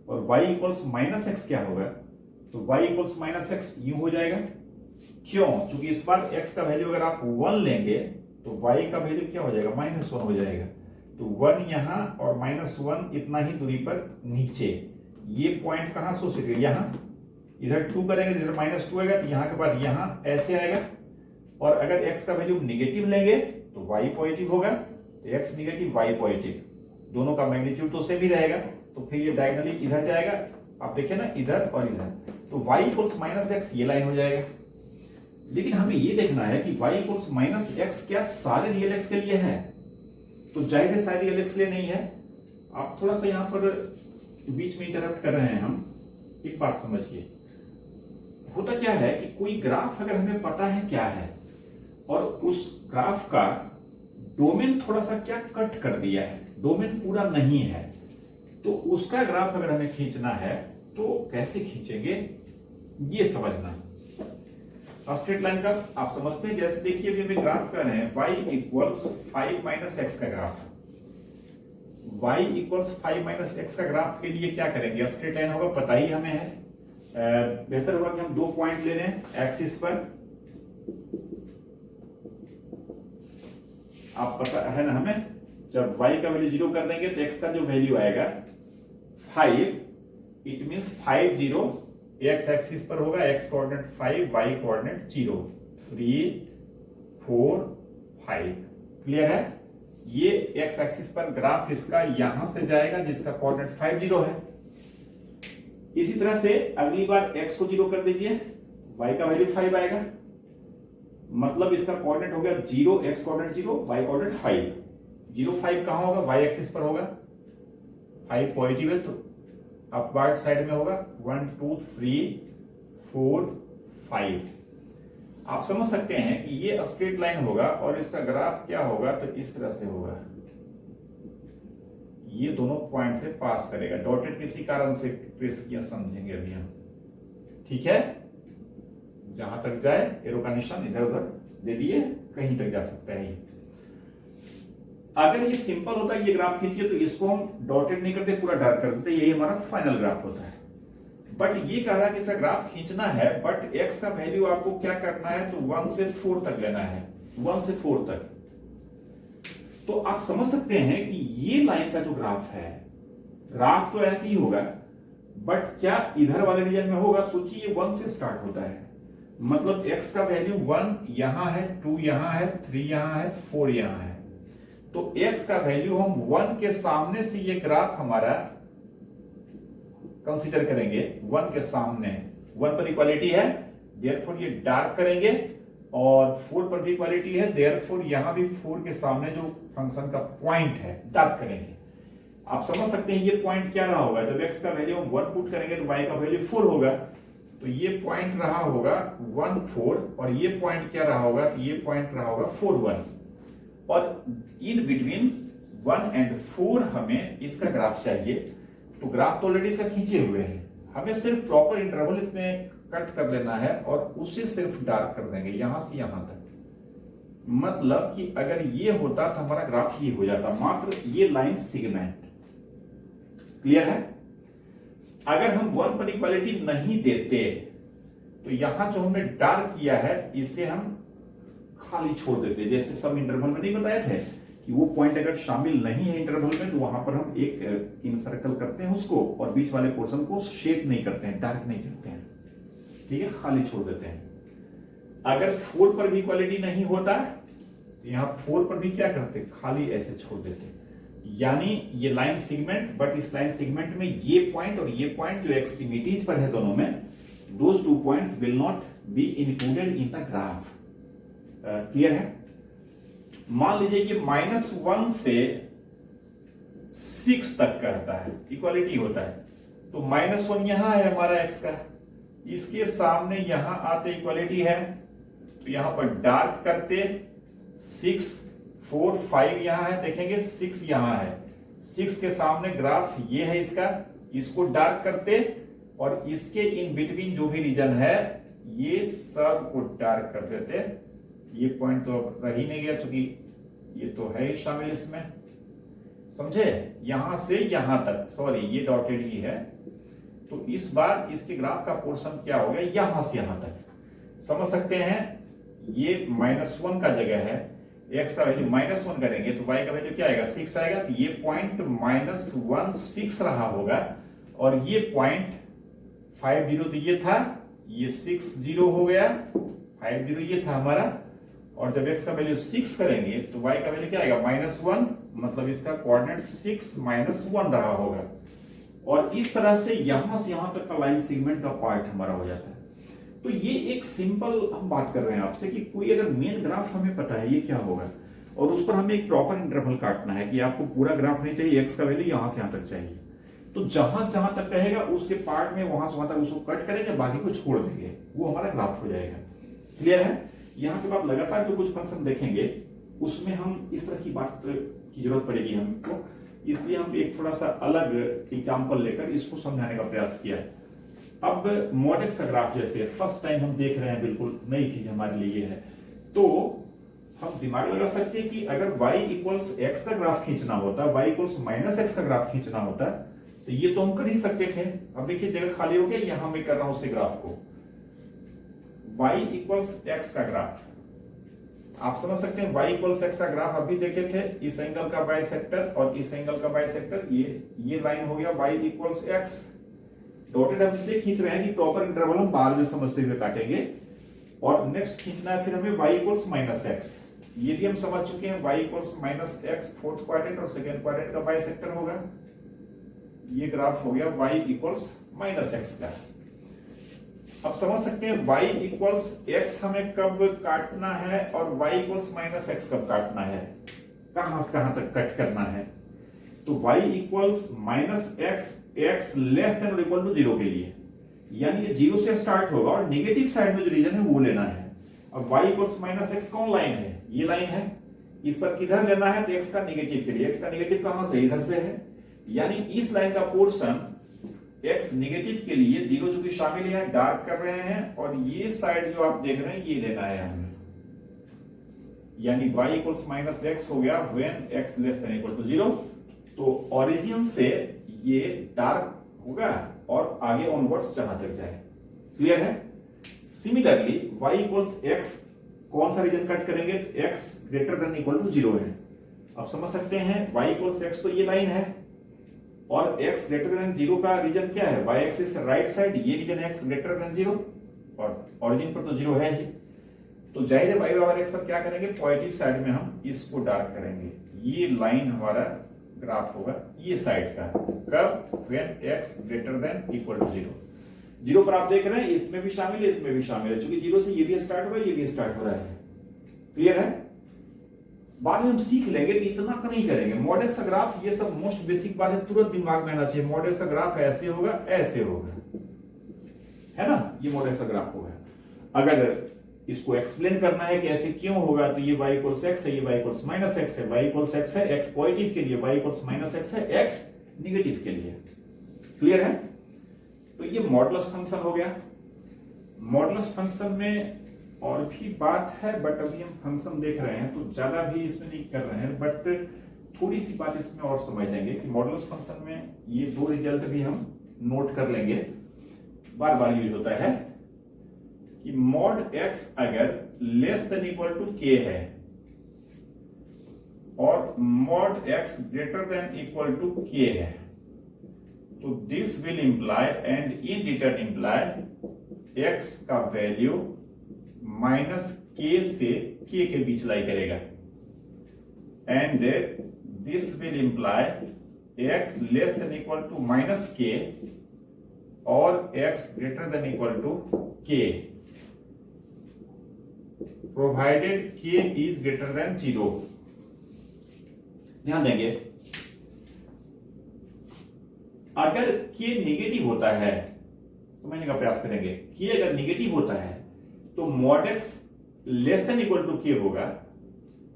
और y इक्वल्स -x क्या होगा, तो y इक्वल्स -x यूं हो जाएगा। क्यों, क्योंकि इस बार x का वैल्यू अगर आप 1 लेंगे तो y का वैल्यू क्या हो जाएगा, -1 हो जाएगा। तो 1 यहां और -1 इतना ही दूरी पर नीचे, ये पॉइंट कहां शो करेगा, यहां, इधर 2 करेंगे, इधर -2 आएगा, तो यहां के बाद यहां ऐसे आएगा। और अगर x का वैल्यू निगेटिव लेंगे तो y पॉजिटिव होगा, तो x निगेटिव y पॉजिटिव, दोनों का मैग्नीट्यूड तो सेम ही रहेगा, तो फिर ये डायगोनली इधर जाएगा। आप देखिए ना, इधर और इधर, तो y इक्वल्स -x ये लाइन हो जाएगा। लेकिन हमें ये देखना है कि y इक्वल्स -x क्या सारे रियल x के लिए है, तो जाहिर है सारे रियल x के लिए नहीं है। आप थोड़ा सा यहाँ पर बीच में इंटरप्ट कर रहे हैं हम, एक बात समझिए। होता क्या है कि कोई ग्राफ अगर हमें पता है क्या है, और उस ग्राफ का डोमेन थोड़ा सा क्या कट कर दिया है, डोमेन पूरा नहीं है, तो उसका ग्राफ अगर हमें खींचना है तो कैसे खींचेंगे ये समझना। स्ट्रेट लाइन का आप समझते हैं, जैसे देखिए अभी हमें ग्राफ कर रहे हैं y इक्वल्स 5 माइनस एक्स का graph. y equals 5 minus x का ग्राफ के लिए क्या करेंगे, स्ट्रेट लाइन होगा, पता ही हमें है। बेहतर होगा कि हम 2 पॉइंट ले लें एक्सिस पर, आप पता है ना हमें, जब y का वैल्यू 0 कर देंगे तो x का जो वैल्यू आएगा 5, इट मींस 5 0, x एक्सिस पर होगा, x coordinate 5, y coordinate 0, 3 4 5। Clear है? ये x एक्सिस पर ग्राफ इसका यहां से जाएगा जिसका कोऑर्डिनेट 5 0 है। इसी तरह से अगली बार x को 0 कर दीजिए, y का वैल्यू 5 आएगा, मतलब इसका कोऑर्डिनेट हो गया 0, x कोऑर्डिनेट 0, y कोऑर्डिनेट 5। 0 5 कहां होगा, y एक्सिस पर होगा, 5 पॉजिटिव है तो अपवर्ड साइड में होगा, 1 2 3 4 5। आप समझ सकते हैं कि ये स्ट्रेट लाइन होगा और इसका ग्राफ क्या होगा, तो इस तरह से होगा, ये दोनों पॉइंट से पास करेगा, डॉटेड किसी कारण से ट्रेस किया समझेंगे अभी हम। ठीक है, जहां तक जाए एरो का निशान इधर उधर दे दिए, कहीं तक जा सकता है ये। अगर ये सिंपल होता है ये ग्राफ खींचिए तो इसको हम डॉटेड नहीं करते, पूरा डार्क कर देते, यही हमारा फाइनल ग्राफ होता है। बट ये कह रहा है कि इसका ग्राफ खींचना है, बट x का वैल्यू आपको क्या करना है, तो 1 से 4 तक लेना है, 1 से 4 तक। तो आप समझ सकते हैं कि ये लाइन का जो ग्राफ है, ग्राफ तो ऐसे ही होगा, बट क्या इधर वाले रीजन में होगा, सोचिए 1 से स्टार्ट होता है, मतलब x का वैल्यू 1 यहां है, 2 यहां है, 3 यहां है, 4 यहां है। तो x का वैल्यू हम 1 के सामने से ये ग्राफ हमारा कंसीडर करेंगे, 1 के सामने, 1 पर इक्वालिटी है, देयरफॉर ये डार्क करेंगे, और 4 पर भी इक्वालिटी है, देयरफॉर यहां भी 4 के सामने जो फंक्शन का पॉइंट है डार्क करेंगे। आप समझ सकते हैं ये पॉइंट क्या रहा होगा, जब x का वैल्यू हम 1 पुट करेंगे तो y का वैल्यू 4 होगा, तो ये पॉइंट रहा होगा 1 4, और ये पॉइंट क्या रहा होगा, तो ये पॉइंट रहा होगा 4 1, और इन बिटवीन 1 एंड 4 हमें इसका ग्राफ चाहिए। तो ग्राफ तो ऑलरेडी इसका खींचे हुए हैं, हमें सिर्फ प्रॉपर इंटरवल इसमें कट कर लेना है और उसे सिर्फ डार्क कर देंगे यहां से यहां तक। मतलब कि अगर ये होता तो हमारा ग्राफ ही हो जाता, मात्र ये लाइन सेगमेंट। क्लियर है? अगर हम 1 पर इक्वालिटी नहीं देते तो यहां जो हमने डार्क किया है इसे हम खाली छोड़ देते, जैसे सब इंटरवल में नहीं बताए थे कि वो पॉइंट अगर शामिल नहीं है इंटरवल में तो वहां पर हम एक इनसर्कल करते हैं उसको, और बीच वाले पोर्शन को शेड नहीं करते हैं, डार्क नहीं करते हैं, ठीक है, खाली छोड़ देते हैं। अगर 4 पर भी इक्वालिटी नहीं होता तो यहां 4 पर भी क्या करते, खाली ऐसे छोड़ देते, यानी ये लाइन सेगमेंट, बट इस लाइन सेगमेंट में ये पॉइंट और ये पॉइंट जो एक्सट्रीमिटीज पर है दोनों में, those 2 points will not be included in the graph. Clear है? मान लीजिए कि -1 से 6 तक कहता है, इक्वालिटी होता है, तो -1 यहां है हमारा x का, इसके सामने यहां आते इक्वालिटी है, तो यहां पर डार्क करते, 6 4 5 यहां है, देखेंगे 6 यहां है, 6 के सामने ग्राफ ये है इसका, इसको डार्क करते, और इसके इन बिटवीन जो भी रीजन है ये सब को डार्क कर देते। ये पॉइंट तो अब रह ही नहीं गया क्योंकि ये तो है ही शामिल इसमें, समझे, यहां से यहां तक, सॉरी ये डॉटेड ही है, तो इस बार इसके ग्राफ का पोर्शन क्या हो गया, यहां से यहां तक। समझ सकते हैं, ये -1 का जगह है, x का वैल्यू -1 करेंगे तो y का वैल्यू क्या आएगा, 6 आएगा, तो ये पॉइंट -1 6 रहा होगा, और ये पॉइंट 5 0 तो ये था, ये 6 0 हो गया, 5 0 ये था हमारा, और जब x का वैल्यू 6 करेंगे तो y का वैल्यू क्या आएगा, -1, मतलब इसका कोऑर्डिनेट 6 -1 रहा होगा, और इस तरह से यहां तक का लाइन सेगमेंट का पार्ट हमारा हो जाता है। तो ये एक सिंपल हम बात कर रहे हैं आपसे कि कोई अगर मेन ग्राफ हमें पता है ये क्या होगा, और उस पर हमें एक प्रॉपर इंटरवल काटना है कि आपको पूरा ग्राफ नहीं चाहिए, x का वैल्यू यहां से यहां तक चाहिए, तो जहां से जहां तक रहेगा उसके पार्ट में वहां से वहां तक उसको कट करेंगे, बाकी को छोड़ देंगे, वो हमारा ग्राफ हो जाएगा। क्लियर है? यहाँ के बाद लगातार जो कुछ फंक्शन देखेंगे उसमें हम इस तरह की बात की जरूरत पड़ेगी हमको, इसलिए हम एक थोड़ा सा अलग एग्जाम्पल लेकर इसको समझाने का प्रयास किया। अब मॉड एक्स का ग्राफ जैसे फर्स्ट टाइम हम देख रहे हैं, बिल्कुल नई चीज हमारे लिए है, तो हम दिमाग लगा सकते हैं कि अगर y इक्वल्स एक्स का ग्राफ खींचना होता, y इक्वल्स माइनस एक्स का ग्राफ खींचना होता, तो ये तो हम कर ही सकते थे। अब देखिए जगह खाली हो गया, यहां मैं कर रहा हूं उसी ग्राफ को, y इक्वल्स एक्स का ग्राफ। आप समझ सकते हैं y इक्वल्स एक्स का ग्राफ अभी देखे थे, इस एंगल का बाइसेक्टर और इस एंगल का बाइसेक्टर, ये लाइन हो गया y इक्वल्स एक्स। डॉटेड हम इसलिए खींच रहे हैं कि प्रॉपर इंटरवल हम बाद में समझते हुए काटेंगे। और नेक्स्ट खींचना है फिर हमें y इक्वल्स माइनस एक्स, ये भी हम समझ चुके हैं, y equals minus x fourth quadrant और सेकंड क्वाड्रेंट का बाइसेक्टर होगा। ये ग्राफ हो गया y इक्वल्स माइनस एक्स का। अब समझ सकते हैं y इक्वल्स एक्स हमें कब काटना है और y इक्वल्स माइनस एक्स कब काटना है, कहां से कहां तक कट करना है। तो y equals minus x, x less then और इक्वल टू 0 के लिए, यानी ये 0 से स्टार्ट होगा और नेगेटिव साइड में जो रीजन है वो लेना है। अब y इक्वल्स माइनस एक्स कौन लाइन है, ये लाइन है, इस पर किधर लेना है, तो x का नेगेटिव के लिए, x का नेगेटिव कहां से, इधर से है, यानी इस लाइन का पोर्शन x नेगेटिव के लिए 0 चूंकि शामिल है, डार्क कर रहे हैं, और ये साइड जो आप देख रहे हैं ये लेना है हमें, यानी y इक्वल्स माइनस एक्स हो गया when x less than equal to 0। तो ओरिजिन से ये डार्क होगा और आगे ऑनवर्ड्स जहां तक जाए, क्लियर है। सिमिलरली y इक्वल्स एक्स कौन सा रीजन कट करेंगे, तो x greater than equal to 0 है। अब समझ सकते हैं y इक्वल्स एक्स तो ये लाइन है, और x ग्रेटर देन 0 का रीजन क्या है, y एक्सिस राइट साइड, ये रीजन x ग्रेटर देन 0 और ओरिजिन पर तो 0 है ही। तो जाहिर है y बराबर x पर क्या करेंगे, पॉजिटिव साइड में हम इसको डार्क करेंगे, ये लाइन हमारा ग्राफ होगा ये साइड का, कब, when x greater than equal to 0। 0 पर आप देख रहे हैं इसमें भी शामिल है, इसमें भी शामिल है, क्योंकि 0 से ये भी स्टार्ट हो रहा है, ये भी स्टार्ट हो रहा है, क्लियर है। बाद में हम सीख लेंगे, तो इतना का नहीं करेंगे। मॉड एक्स का ग्राफ, ये सब मोस्ट बेसिक बात है, तुरंत दिमाग में आना चाहिए। मॉड एक्स का ग्राफ ऐसे होगा, ऐसे होगा, है ना, ये मॉड एक्स का ग्राफ होगा। अगर इसको एक्सप्लेन करना है कि ऐसे क्यों होगा, तो ये y इक्वल्स एक्स है, ये y इक्वल्स माइनस एक्स है, y इक्वल्स एक्स है x पॉजिटिव के लिए, y इक्वल्स माइनस एक्स है x निगेटिव के लिए, क्लियर है। तो ये मॉडुलस फंक्शन हो गया। मॉडुलस फंक्शन में और भी बात है, बट अभी हम फंक्शन देख रहे हैं तो ज्यादा भी इसमें नहीं कर रहे हैं, बट थोड़ी सी बात इसमें और समझ जाएंगे कि मॉडुलस फंक्शन में ये दो रिजल्ट भी हम नोट कर लेंगे, बार बार यूज होता है कि मॉड एक्स अगर less than equal to k है और mod x greater than equal to k है, तो this will imply and in return imply x का वैल्यू माइनस k से k के बीच लाई करेगा, and this will imply x less than equal to minus k और x greater than equal to k provided k is greater than 0। ध्यान देंगे, अगर k negative होता है, समझने का प्रयास करेंगे, k अगर निगेटिव होता है तो mod x less than equal to k होगा।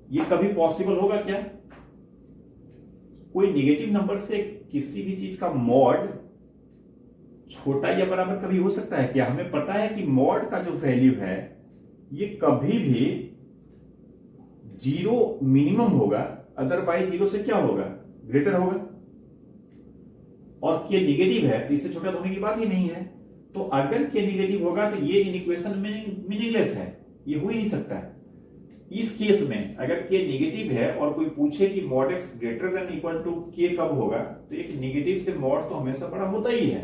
ये कभी पॉसिबल होगा क्या? कोई निगेटिव नंबर से किसी भी चीज का मॉड छोटा या बराबर कभी हो सकता है क्या? हमें पता है कि मॉड का जो वैल्यू है ये कभी भी 0 मिनिमम होगा, अदरवाइज 0 से क्या होगा, ग्रेटर होगा, और k निगेटिव है तो इससे छोटा होने की बात ही नहीं है। तो अगर k निगेटिव होगा तो ये इक्वेशन मीनिंगलेस है, ये हो ही नहीं सकता। इस केस में अगर k निगेटिव है और कोई पूछे कि mod x greater than equal to k कब होगा, तो एक निगेटिव से मॉड तो हमेशा बड़ा होता ही है,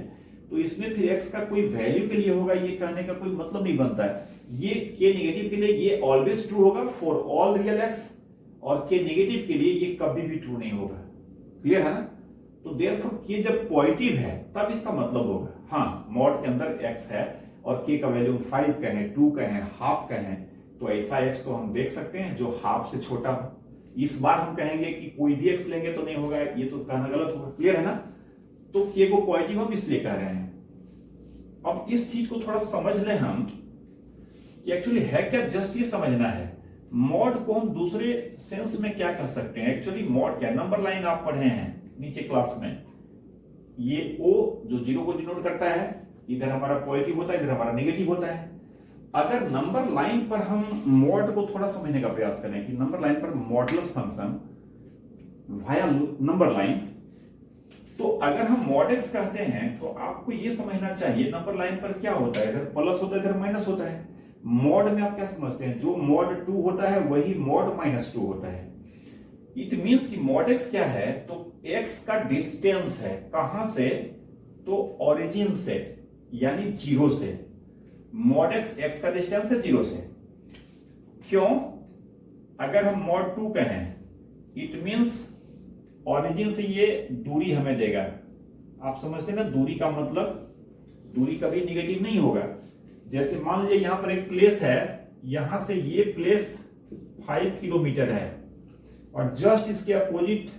तो इसमें फिर x का कोई वैल्यू के लिए होगा, ये कहने का कोई मतलब नहीं बनता है। ये k निगेटिव के लिए ये ऑलवेज ट्रू होगा फॉर ऑल रियल x, और k निगेटिव के लिए ये कभी भी ट्रू नहीं होगा, क्लियर है ना। तो देयरफॉर k जब पॉजिटिव है तब इसका मतलब होगा हाँ मॉड के अंदर x है, और k का वैल्यू 5 कहें, 2 कहें, हाफ कहें, तो ऐसा x तो हम देख सकते हैं जो हाफ से छोटा हो। इस बार हम कहेंगे कि कोई भी x लेंगे तो नहीं होगा, ये तो कहना गलत होगा, क्लियर है ना। तो k को पॉजिटिव हम इसलिए कह रहे हैं। अब इस चीज को थोड़ा समझ लें हम कि एक्चुअली है क्या, जस्ट ये समझना है। मॉड को हम दूसरे सेंस में क्या कर सकते हैं, एक्चुअली मॉड क्या, नंबर लाइन आप पढ़े हैं नीचे क्लास में, ये o जो 0 को डिनोट करता है, इधर हमारा पॉजिटिव होता है, इधर हमारा नेगेटिव होता है। अगर नंबर लाइन पर हम मॉड को थोड़ा समझने का प्रयास करें कि नंबर लाइन पर modulus function via number line, तो अगर हम मॉड एक्स कहते हैं तो आपको यह समझना चाहिए नंबर लाइन पर क्या होता है, इधर प्लस होता है, इधर माइनस होता है। मॉड में आप क्या समझते हैं, जो मॉड 2 होता है वही मॉड -2 होता है। इट मींस कि मॉड एक्स क्या है, तो एक्स का डिस्टेंस है, कहां से, तो ओरिजिन से, यानी 0 से। मॉड एक्स का डिस्टेंस है 0 से। क्यों? अगर हम मॉड 2 कहें, इट मींस ओरिजिन से ये दूरी हमें देगा। आप समझते हैं ना, दूरी का मतलब, दूरी कभी निगेटिव नहीं होगा। जैसे मान लीजिए यहां पर एक प्लेस है, यहां से ये प्लेस 5 किलोमीटर है और जस्ट इसके अपोजिट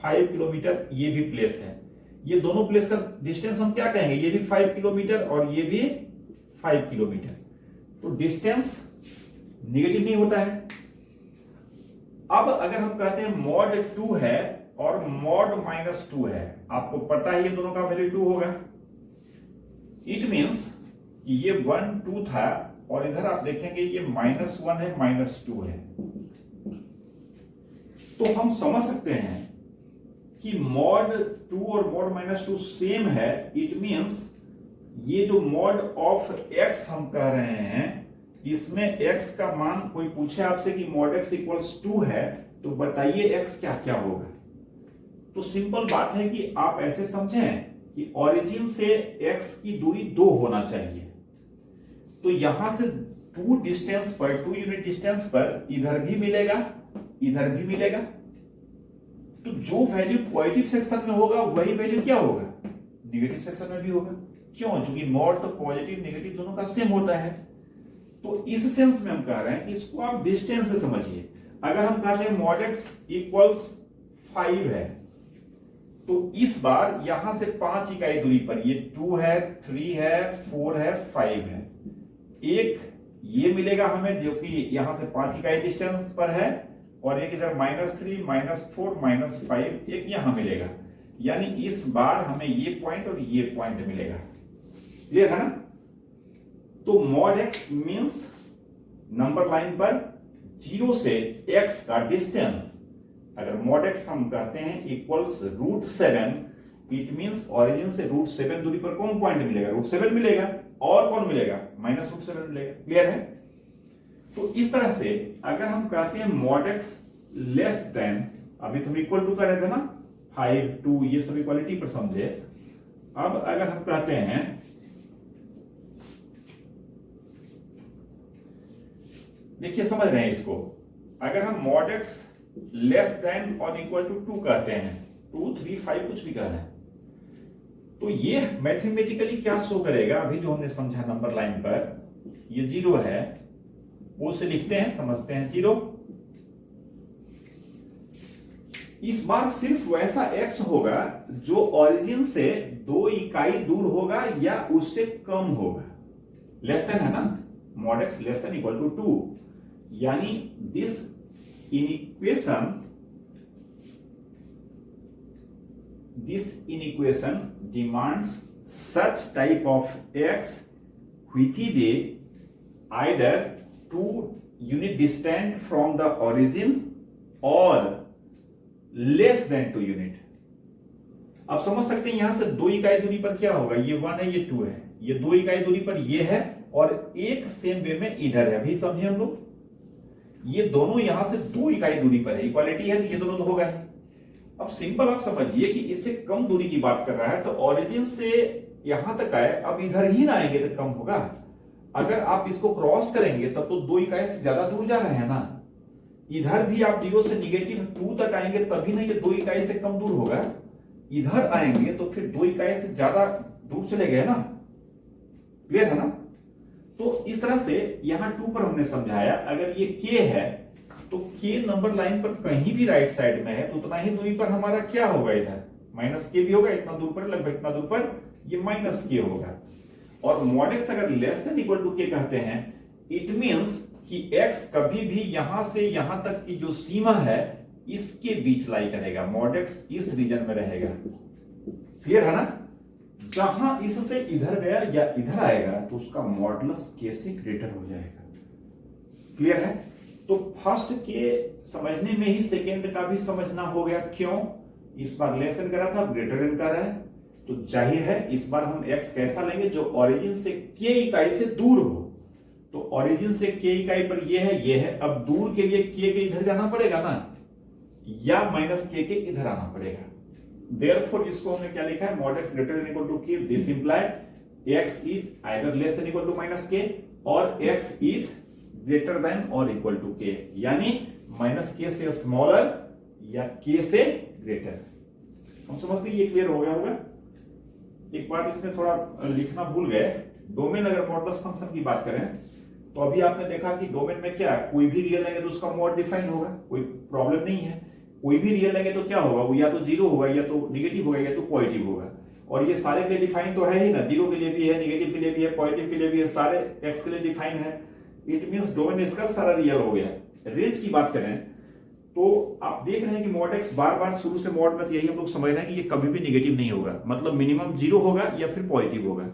5 किलोमीटर ये भी प्लेस है। ये दोनों प्लेस का डिस्टेंस हम क्या कहेंगे, ये भी 5 किलोमीटर और ये भी 5 किलोमीटर। तो डिस्टेंस निगेटिव नहीं होता है। अब अगर हम कहते हैं मॉड 2 है और मॉड -2 है, आपको पता है ये दोनों का वैल्यू 2 होगा। इट मींस ये 1 2 था और इधर आप देखेंगे ये -1 है, -2 है। तो हम समझ सकते हैं कि मॉड 2 और मॉड -2 सेम है। इट मींस ये जो मॉड ऑफ एक्स हम कह रहे हैं, इसमें x का मान, कोई पूछे आपसे कि मॉड x इक्वल्स 2 है, तो बताइए x क्या क्या होगा। तो सिंपल बात है कि आप ऐसे समझें कि ओरिजिन से x की दूरी 2 होना चाहिए। तो यहां से 2 डिस्टेंस पर, 2 यूनिट डिस्टेंस पर इधर भी मिलेगा, इधर भी मिलेगा। तो जो वैल्यू पॉजिटिव सेक्शन में होगा वही वैल्यू क्या होगा, निगेटिव सेक्शन में भी होगा। क्यों? क्योंकि मॉड तो पॉजिटिव नेगेटिव दोनों का सेम होता है। तो इस सेंस में हम कह रहे हैं कि इसको आप डिस्टेंस से समझिए। अगर हम कहते हैं मॉड एक्स इक्वल्स 5 है, तो इस बार यहां से 5 इकाई दूरी पर ये 2 है, 3 है, 4 है, 5 है। एक ये मिलेगा हमें जो कि यहां से 5 इकाई डिस्टेंस पर है, और एक इधर -3, -4, -5 एक यहां मिलेगा। यानी इस बार हमें ये पॉइंट और ये पॉइंट मिलेगा। क्लियर है ना? तो mod x means number line पर 0 से x का डिस्टेंस। अगर मॉड एक्स हम कहते हैं इक्वल्स √7, इट मींस ओरिजिन से √7 दूरी पर कौन पॉइंट मिलेगा, √7 मिलेगा। और कौन मिलेगा, -√7 मिलेगा। क्लियर है? तो इस तरह से अगर हम कहते हैं मॉड एक्स लेस देन, अभी तुम इक्वल टू कर रहे थे ना, 5 2, ये सब इक्वालिटी पर समझे। अब अगर हम कहते हैं देखिए, समझ रहे हैं इसको, अगर हम मॉड एक्स लेस देन और इक्वल टू 2 कहते हैं, 2 3 5 कुछ भी कह रहे हैं, तो ये मैथमेटिकली क्या शो करेगा, अभी जो हमने समझा नंबर लाइन पर ये 0 है, वो से लिखते हैं, समझते हैं 0। इस बार सिर्फ वैसा x होगा जो ओरिजिन से 2 इकाई दूर होगा या उससे कम होगा। लेस देन है ना, mod x less than equal to 2, यानी this inequation demands such type of x which is either 2 unit distant from the origin or less than 2 unit। अब समझ सकते हैं यहां से 2 इकाई दूरी पर क्या होगा, ये 1 है, ये 2 है, ये 2 इकाई दूरी पर ये है और एक सेम वे में इधर है। अभी समझे हम लोग, ये दोनों यहां से 2 इकाई दूरी पर है, इक्वालिटी है, तो ये दोनों तो होगा ही। अब सिंपल आप समझिए कि इससे कम दूरी की बात कर रहा है, तो ओरिजिन से यहां तक आए, अब इधर ही ना आएंगे तो कम होगा। अगर आप इसको क्रॉस करेंगे तब तो 2 इकाई से ज्यादा दूर जा रहे हैं ना। इधर भी आप 0 से -2 तक आएंगे तभी नहीं, 2 इकाई से कम दूर होगा। इधर आएंगे तो फिर 2 इकाई से ज्यादा दूर चले गए ना। क्लियर है ना? तो इस तरह से यहां 2 पर हमने समझाया, अगर ये k है तो k नंबर लाइन पर कहीं भी राइट साइड में है तो उतना ही दूरी पर हमारा क्या होगा, इधर -k भी होगा, इतना दूर पर, लगभग इतना दूर पर ये -k होगा। और मॉड एक्स अगर less than equal to k कहते हैं, इट मींस कि x कभी भी यहां से यहां तक की जो सीमा है इसके बीच लाई करेगा। मॉड एक्स इस रीजन में रहेगा। क्लियर है ना? जहां इससे इधर गया या इधर आएगा तो उसका मॉडुलस के से ग्रेटर हो जाएगा। क्लियर है? तो फर्स्ट के समझने में ही सेकेंड का भी समझना हो गया। क्यों? इस बार लेस देन करा था, ग्रेटर देन कर रहा है, तो जाहिर है इस बार हम x कैसा लेंगे जो ओरिजिन से k इकाई से दूर हो। तो ओरिजिन से k इकाई पर ये है। अब दूर के लिए k के इधर जाना पड़ेगा ना, या माइनस k के इधर आना पड़ेगा। देयरफॉर इसको हमने क्या लिखा है, mod x greater than equal to k, this imply x is either less than equal to minus k और x is greater than or equal to k, यानी माइनस k से स्मॉलर या k से ग्रेटर। हम समझते हैं ये clear हो गया होगा। एक बात इसमें थोड़ा लिखना भूल गए, डोमेन अगर मॉडुलस फंक्शन की बात करें तो अभी आपने देखा कि डोमेन में क्या, कोई भी रियल लेंगे तो उसका मॉड डिफाइन होगा, कोई प्रॉब्लम नहीं है। कोई भी रियल लेंगे तो क्या होगा, वो या तो जीरो होगा, या तो निगेटिव होगा, या तो पॉजिटिव होगा। और ये सारे के लिए डिफाइन तो है ही ना, जीरो के लिए भी है, निगेटिव के लिए भी है, पॉजिटिव के लिए भी है, सारे एक्स के लिए डिफाइन है। इट मींस डोमेन इसका सारा रियल हो गया। रेंज की बात करें तो आप देख रहे हैं कि मॉड एक्स बार बार शुरू से मॉड में यही हम लोग समझ रहे हैं कि ये कभी भी निगेटिव नहीं होगा, मतलब मिनिमम जीरो होगा या फिर पॉजिटिव होगा।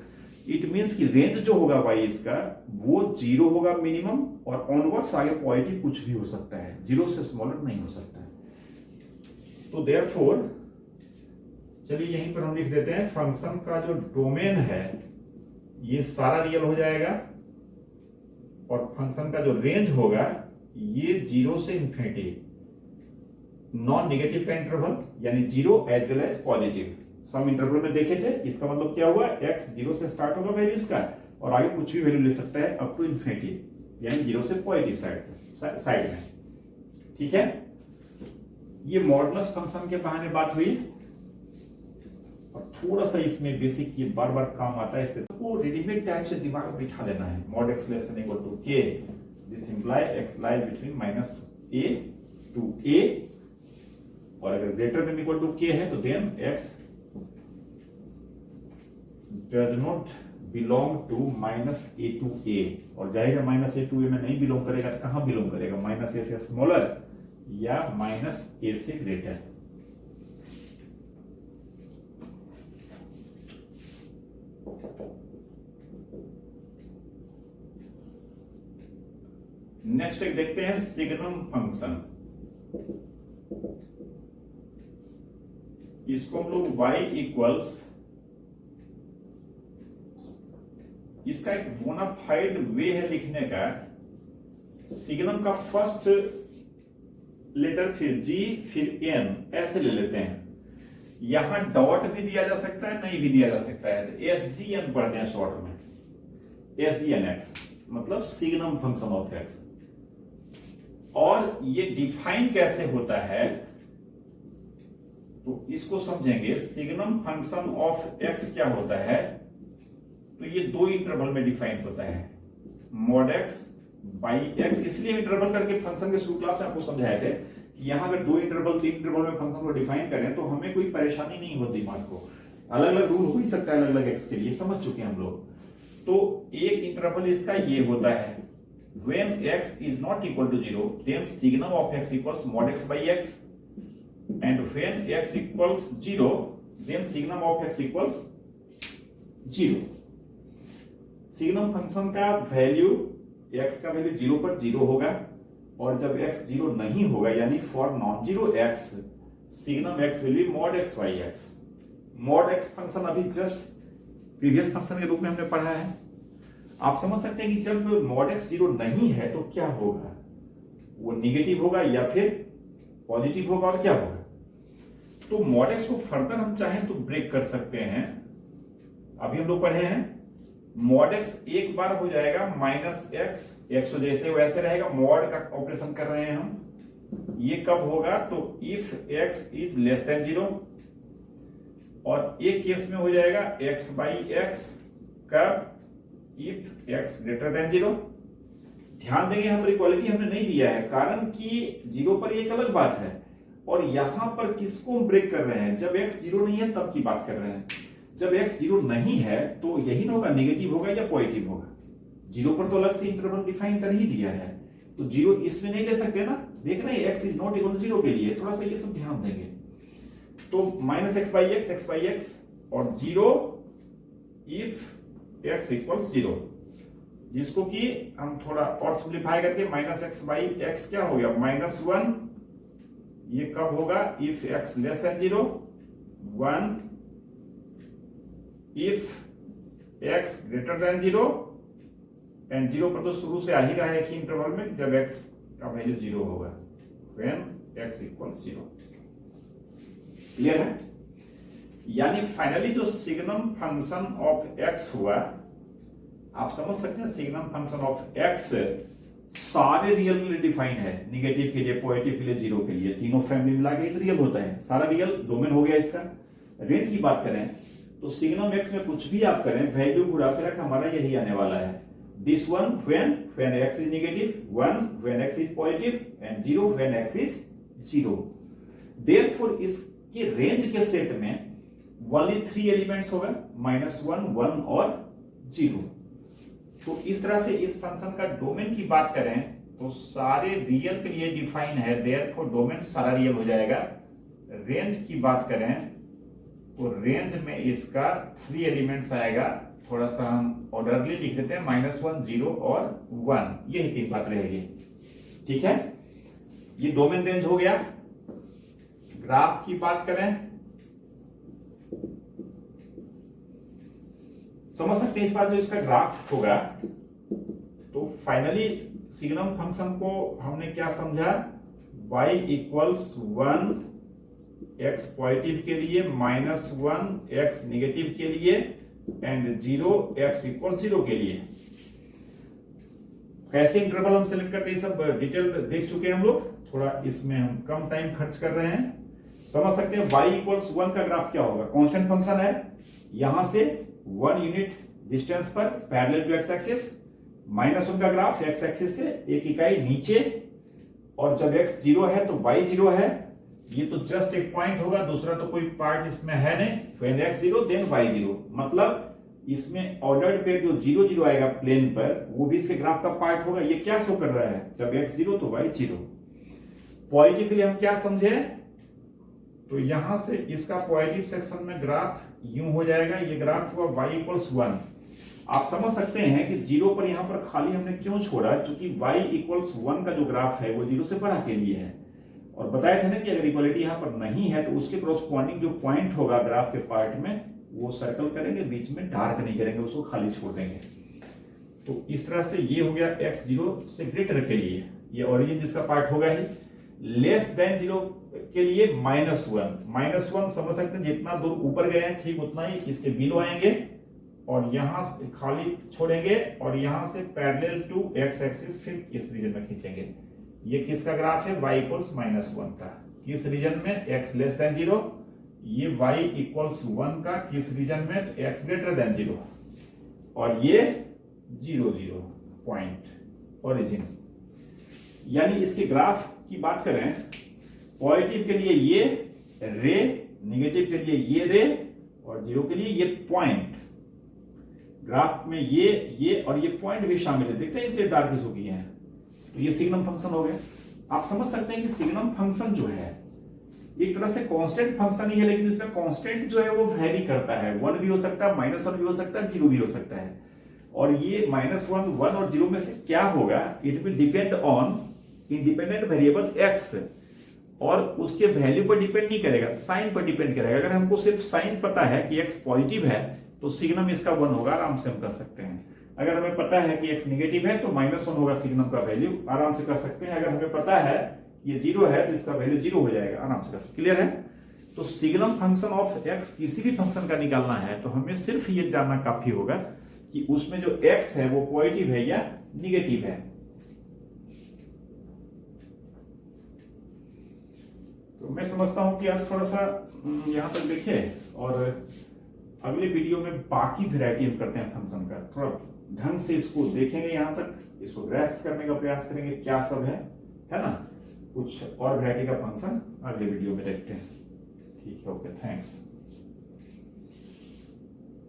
इट मींस कि रेंज जो होगा वाई इसका वो जीरो होगा मिनिमम, और ऑनवर्ड्स आगे पॉजिटिव कुछ भी हो सकता है, जीरो से स्मॉलर नहीं हो सकता है। तो देयरफॉर चलिए यहीं पर हम लिख देते हैं फंक्शन का जो डोमेन है ये सारा रियल हो जाएगा, और फंक्शन का जो रेंज होगा ये जीरो से इंफिनिटी, नॉन नेगेटिव का इंटरवल, यानी zero as well as positive. Some interval में देखे थे, इसका मतलब क्या हुआ, x जीरो से स्टार्ट होगा वैल्यू इसका, और आगे कुछ भी वैल्यू ले सकता है अप टू इंफिनिटी, यानी जीरो से पॉजिटिव साइड में। ठीक है, ये मॉडुलस फंक्शन के बहाने बात हुई, और थोड़ा सा इसमें बेसिक ये बार बार काम आता है, इसको रेडीमेड टाइप से दिमाग में बिठा लेना है। mod x less than equal to k, this imply x lie between minus a to a, और अगर greater than equal to k है तो then x does not belong to minus a to a, और जाएगा minus a to a में नहीं belong करेगा तो कहां बिलोंग करेगा, माइनस a से स्मॉलर या माइनस a से ग्रेटर। नेक्स्ट एक देखते हैं सिग्नम फंक्शन। इसको हम लोग y इक्वल्स, इसका एक बोनाफाइड वे है लिखने का, सिग्नम का फर्स्ट लेटर फिर g फिर n ऐसे ले लेते हैं। यहां डॉट भी दिया जा सकता है, नहीं भी दिया जा सकता है, तो SGN पढ़ते हैं शॉर्ट में, SGNX मतलब सिग्नम फंक्शन ऑफ x। और ये डिफाइन कैसे होता है तो इसको समझेंगे। सिग्नम फंक्शन ऑफ x क्या होता है, तो ये दो इंटरवल में डिफाइन होता है, mod x बाई x। इसलिए इंटरवल करके फंक्शन के शुरू क्लास में आपको समझाए थे कि यहां अगर दो इंटरवल तीन इंटरवल में फंक्शन को डिफाइन करें तो हमें कोई परेशानी नहीं होती, दिमाग को अलग अलग रूल हो ही सकता है अलग अलग x के लिए, समझ चुके हैं हम लोग। तो एक इंटरवल इसका ये होता है, when x is not equal to 0 then signum of x equals mod x by x, and when x equals 0 then signum of x equals 0। Signum function का वैल्यू x का वैल्यू 0 पर 0 होगा, और जब x 0 नहीं होगा यानी for non zero x signum x will be mod x by x। mod x function अभी जस्ट प्रीवियस फंक्शन के रूप में हमने पढ़ा है। आप समझ सकते हैं कि जब mod x 0 नहीं है तो क्या होगा, वो निगेटिव होगा या फिर पॉजिटिव होगा, और क्या होगा। तो mod x को फर्दर हम चाहें तो ब्रेक कर सकते हैं। अभी हम लोग पढ़े हैं mod x एक बार हो जाएगा माइनस x तो जैसे वैसे रहेगा, mod का ऑपरेशन कर रहे हैं हम। ये कब होगा, तो if x is less than 0, और एक केस में हो जाएगा x बाई x कब, इफ x ग्रेटर देन 0। ध्यान देंगे हम इक्वालिटी हमने नहीं दिया है, कारण कि 0 पर एक अलग बात है, और यहां पर किसको हम ब्रेक कर रहे हैं, जब x 0 नहीं है तब की बात कर रहे हैं। जब x 0 नहीं है तो यही ना होगा, निगेटिव होगा या पॉजिटिव होगा। 0 पर तो अलग से इंटरवल डिफाइन कर ही दिया है, तो 0 इसमें नहीं ले सकते ना, देख रहे हैं x is not equal to 0 के लिए, थोड़ा सा ये सब ध्यान देंगे। तो माइनस x बाई x और 0 इफ x इक्वल्स 0, जिसको कि हम थोड़ा और सिंप्लीफाई करके माइनस एक्स बाई एक्स क्या हो गया -1। ये कब होगा? If x less then 0, 1 if x greater than 0, and 0 पर तो शुरू से आ ही रहा है कि इंटरवल में जब x का वैल्यू 0 होगा, व्हेन x इक्वल्स 0। क्लियर है? यानी फाइनली जो सिग्नम फंक्शन ऑफ x हुआ, आप समझ सकते हैं सिग्नम फंक्शन ऑफ x सारे रियल के लिए डिफाइन है, निगेटिव के लिए, पॉजिटिव के लिए, जीरो के लिए, तीनों फैमिली मिला के तो रियल होता है, सारा रियल डोमेन हो गया इसका। रेंज की बात करें तो सिग्नम x में कुछ भी आप करें, वैल्यू घुरा फिर हमारा यही आने वाला है। This one when x is negative, 1 when x is positive, and 0 when x is 0। Therefore इसके रेंज के सेट में only 3 एलिमेंट्स होगा, -1, 1 और 0। तो इस तरह से इस फंक्शन का डोमेन की बात करें तो सारे रियल के लिए डिफाइन है, देयरफॉर डोमेन सारा रियल हो जाएगा। रेंज की बात करें तो रेंज में इसका 3 एलिमेंट्स आएगा, थोड़ा सा हम ऑर्डरली लिख देते हैं, -1, 0 और 1, यही 3 बात रहेगी। ठीक है, ये डोमेन रेंज हो गया। ग्राफ की बात करें, समझ सकते हैं इस बार जो इसका ग्राफ होगा, तो फाइनली सिग्नम फंक्शन को हमने क्या समझा, y इक्वल्स 1 x पॉजिटिव के लिए, -1 x निगेटिव के लिए, एंड 0 x इक्वल 0 के लिए। कैसे इंटरवल हम सेलेक्ट करते हैं सब डिटेल देख चुके हैं हम लोग, थोड़ा इसमें हम कम टाइम खर्च कर रहे हैं। समझ सकते हैं y इक्वल्स 1 का ग्राफ क्या होगा, कांस्टेंट फंक्शन है, यहां से 1 यूनिट डिस्टेंस पर पैरेलल टू x एक्सिस, -1 का ग्राफ x एक्सिस से 1 इकाई नीचे, और जब x 0 है तो y 0 है, ये तो जस्ट एक पॉइंट होगा, दूसरा तो कोई पार्ट इसमें है नहीं। when x 0 then y 0, मतलब इसमें ऑर्डर्ड पे जो 0 0 आएगा प्लेन पर, वो भी इसके ग्राफ का पार्ट होगा। ये क्या शो कर रहा है, जब x 0 तो y 0। पॉजिटिव के लिए हम क्या समझे, तो यहां से इसका पॉजिटिव सेक्शन में ग्राफ यूं हो जाएगा, ये ग्राफ हुआ y इक्वल्स 1। आप समझ सकते हैं कि 0 पर यहां पर खाली हमने क्यों छोड़ा, क्योंकि y इक्वल्स 1 का जो ग्राफ है वो 0 से बड़ा के लिए है, और बताया था ना कि अगर इक्वालिटी यहां पर नहीं है तो उसके कॉरस्पॉन्डिंग जो पॉइंट होगा ग्राफ के पार्ट में, वो सर्कल करेंगे, बीच में डार्क नहीं करेंगे, उसको खाली छोड़ देंगे। तो इस तरह से ये हो गया x 0 से ग्रेटर के लिए, ये ओरिजिन जिसका पार्ट होगा ही, लेस देन 0 के लिए -1 समझ सकते हैं, जितना दूर ऊपर गए हैं ठीक उतना ही इसके बिलो आएंगे, और यहां से खाली छोड़ेंगे, और यहां से पैरेलल टू x एक्सिस फिर इस रीजन में खींचेंगे। ये किसका ग्राफ है, y इक्वल्स -1 का, किस रीजन में, x लेस देन 0। ये y इक्वल्स 1 का किस रीजन में, x ग्रेटर देन 0, और ये 0 0 पॉइंट ओरिजिन। यानी इसके ग्राफ की बात करें, पॉजिटिव के लिए ये रे, निगेटिव के लिए ये रे, और 0 के लिए ये पॉइंट। ग्राफ में ये और ये पॉइंट भी शामिल है, देखते हैं इसलिए डार्क हो गई है। तो ये सिग्नम फंक्शन हो गया। आप समझ सकते हैं कि सिग्नम फंक्शन जो है एक तरह से कांस्टेंट फंक्शन ही है, लेकिन इसमें कांस्टेंट जो है वो वेरी करता है, 1 भी हो सकता है, -1 भी हो सकता है, 0 भी हो सकता है। और ये -1, 1 और 0 में से क्या होगा, it will depend on independent variable x, और उसके वैल्यू पर डिपेंड नहीं करेगा, साइन पर डिपेंड करेगा। अगर हमको सिर्फ साइन पता है कि x पॉजिटिव है तो सिग्नम इसका 1 होगा, आराम से हम कर सकते हैं। अगर हमें पता है कि x नेगेटिव है तो -1 होगा सिग्नम का वैल्यू, आराम से कर सकते हैं। अगर हमें पता है ये 0 है तो इसका वैल्यू 0 हो जाएगा, आराम से कर सकते। क्लियर है? तो सिग्नम फंक्शन ऑफ x किसी भी फंक्शन का निकालना है तो हमें सिर्फ ये जानना काफी होगा कि उसमें जो x है वो पॉजिटिव है या निगेटिव है। तो मैं समझता हूं कि आज थोड़ा सा यहां तक देखिए, और अगले वीडियो में बाकी वैरायटी हम करते हैं फंक्शन का, थोड़ा ढंग से इसको देखेंगे, यहां तक इसको ग्रैस्प करने का प्रयास करेंगे क्या सब है ना। कुछ और वैरायटी का फंक्शन अगले वीडियो में देखते हैं। ठीक है, ओके, थैंक्स।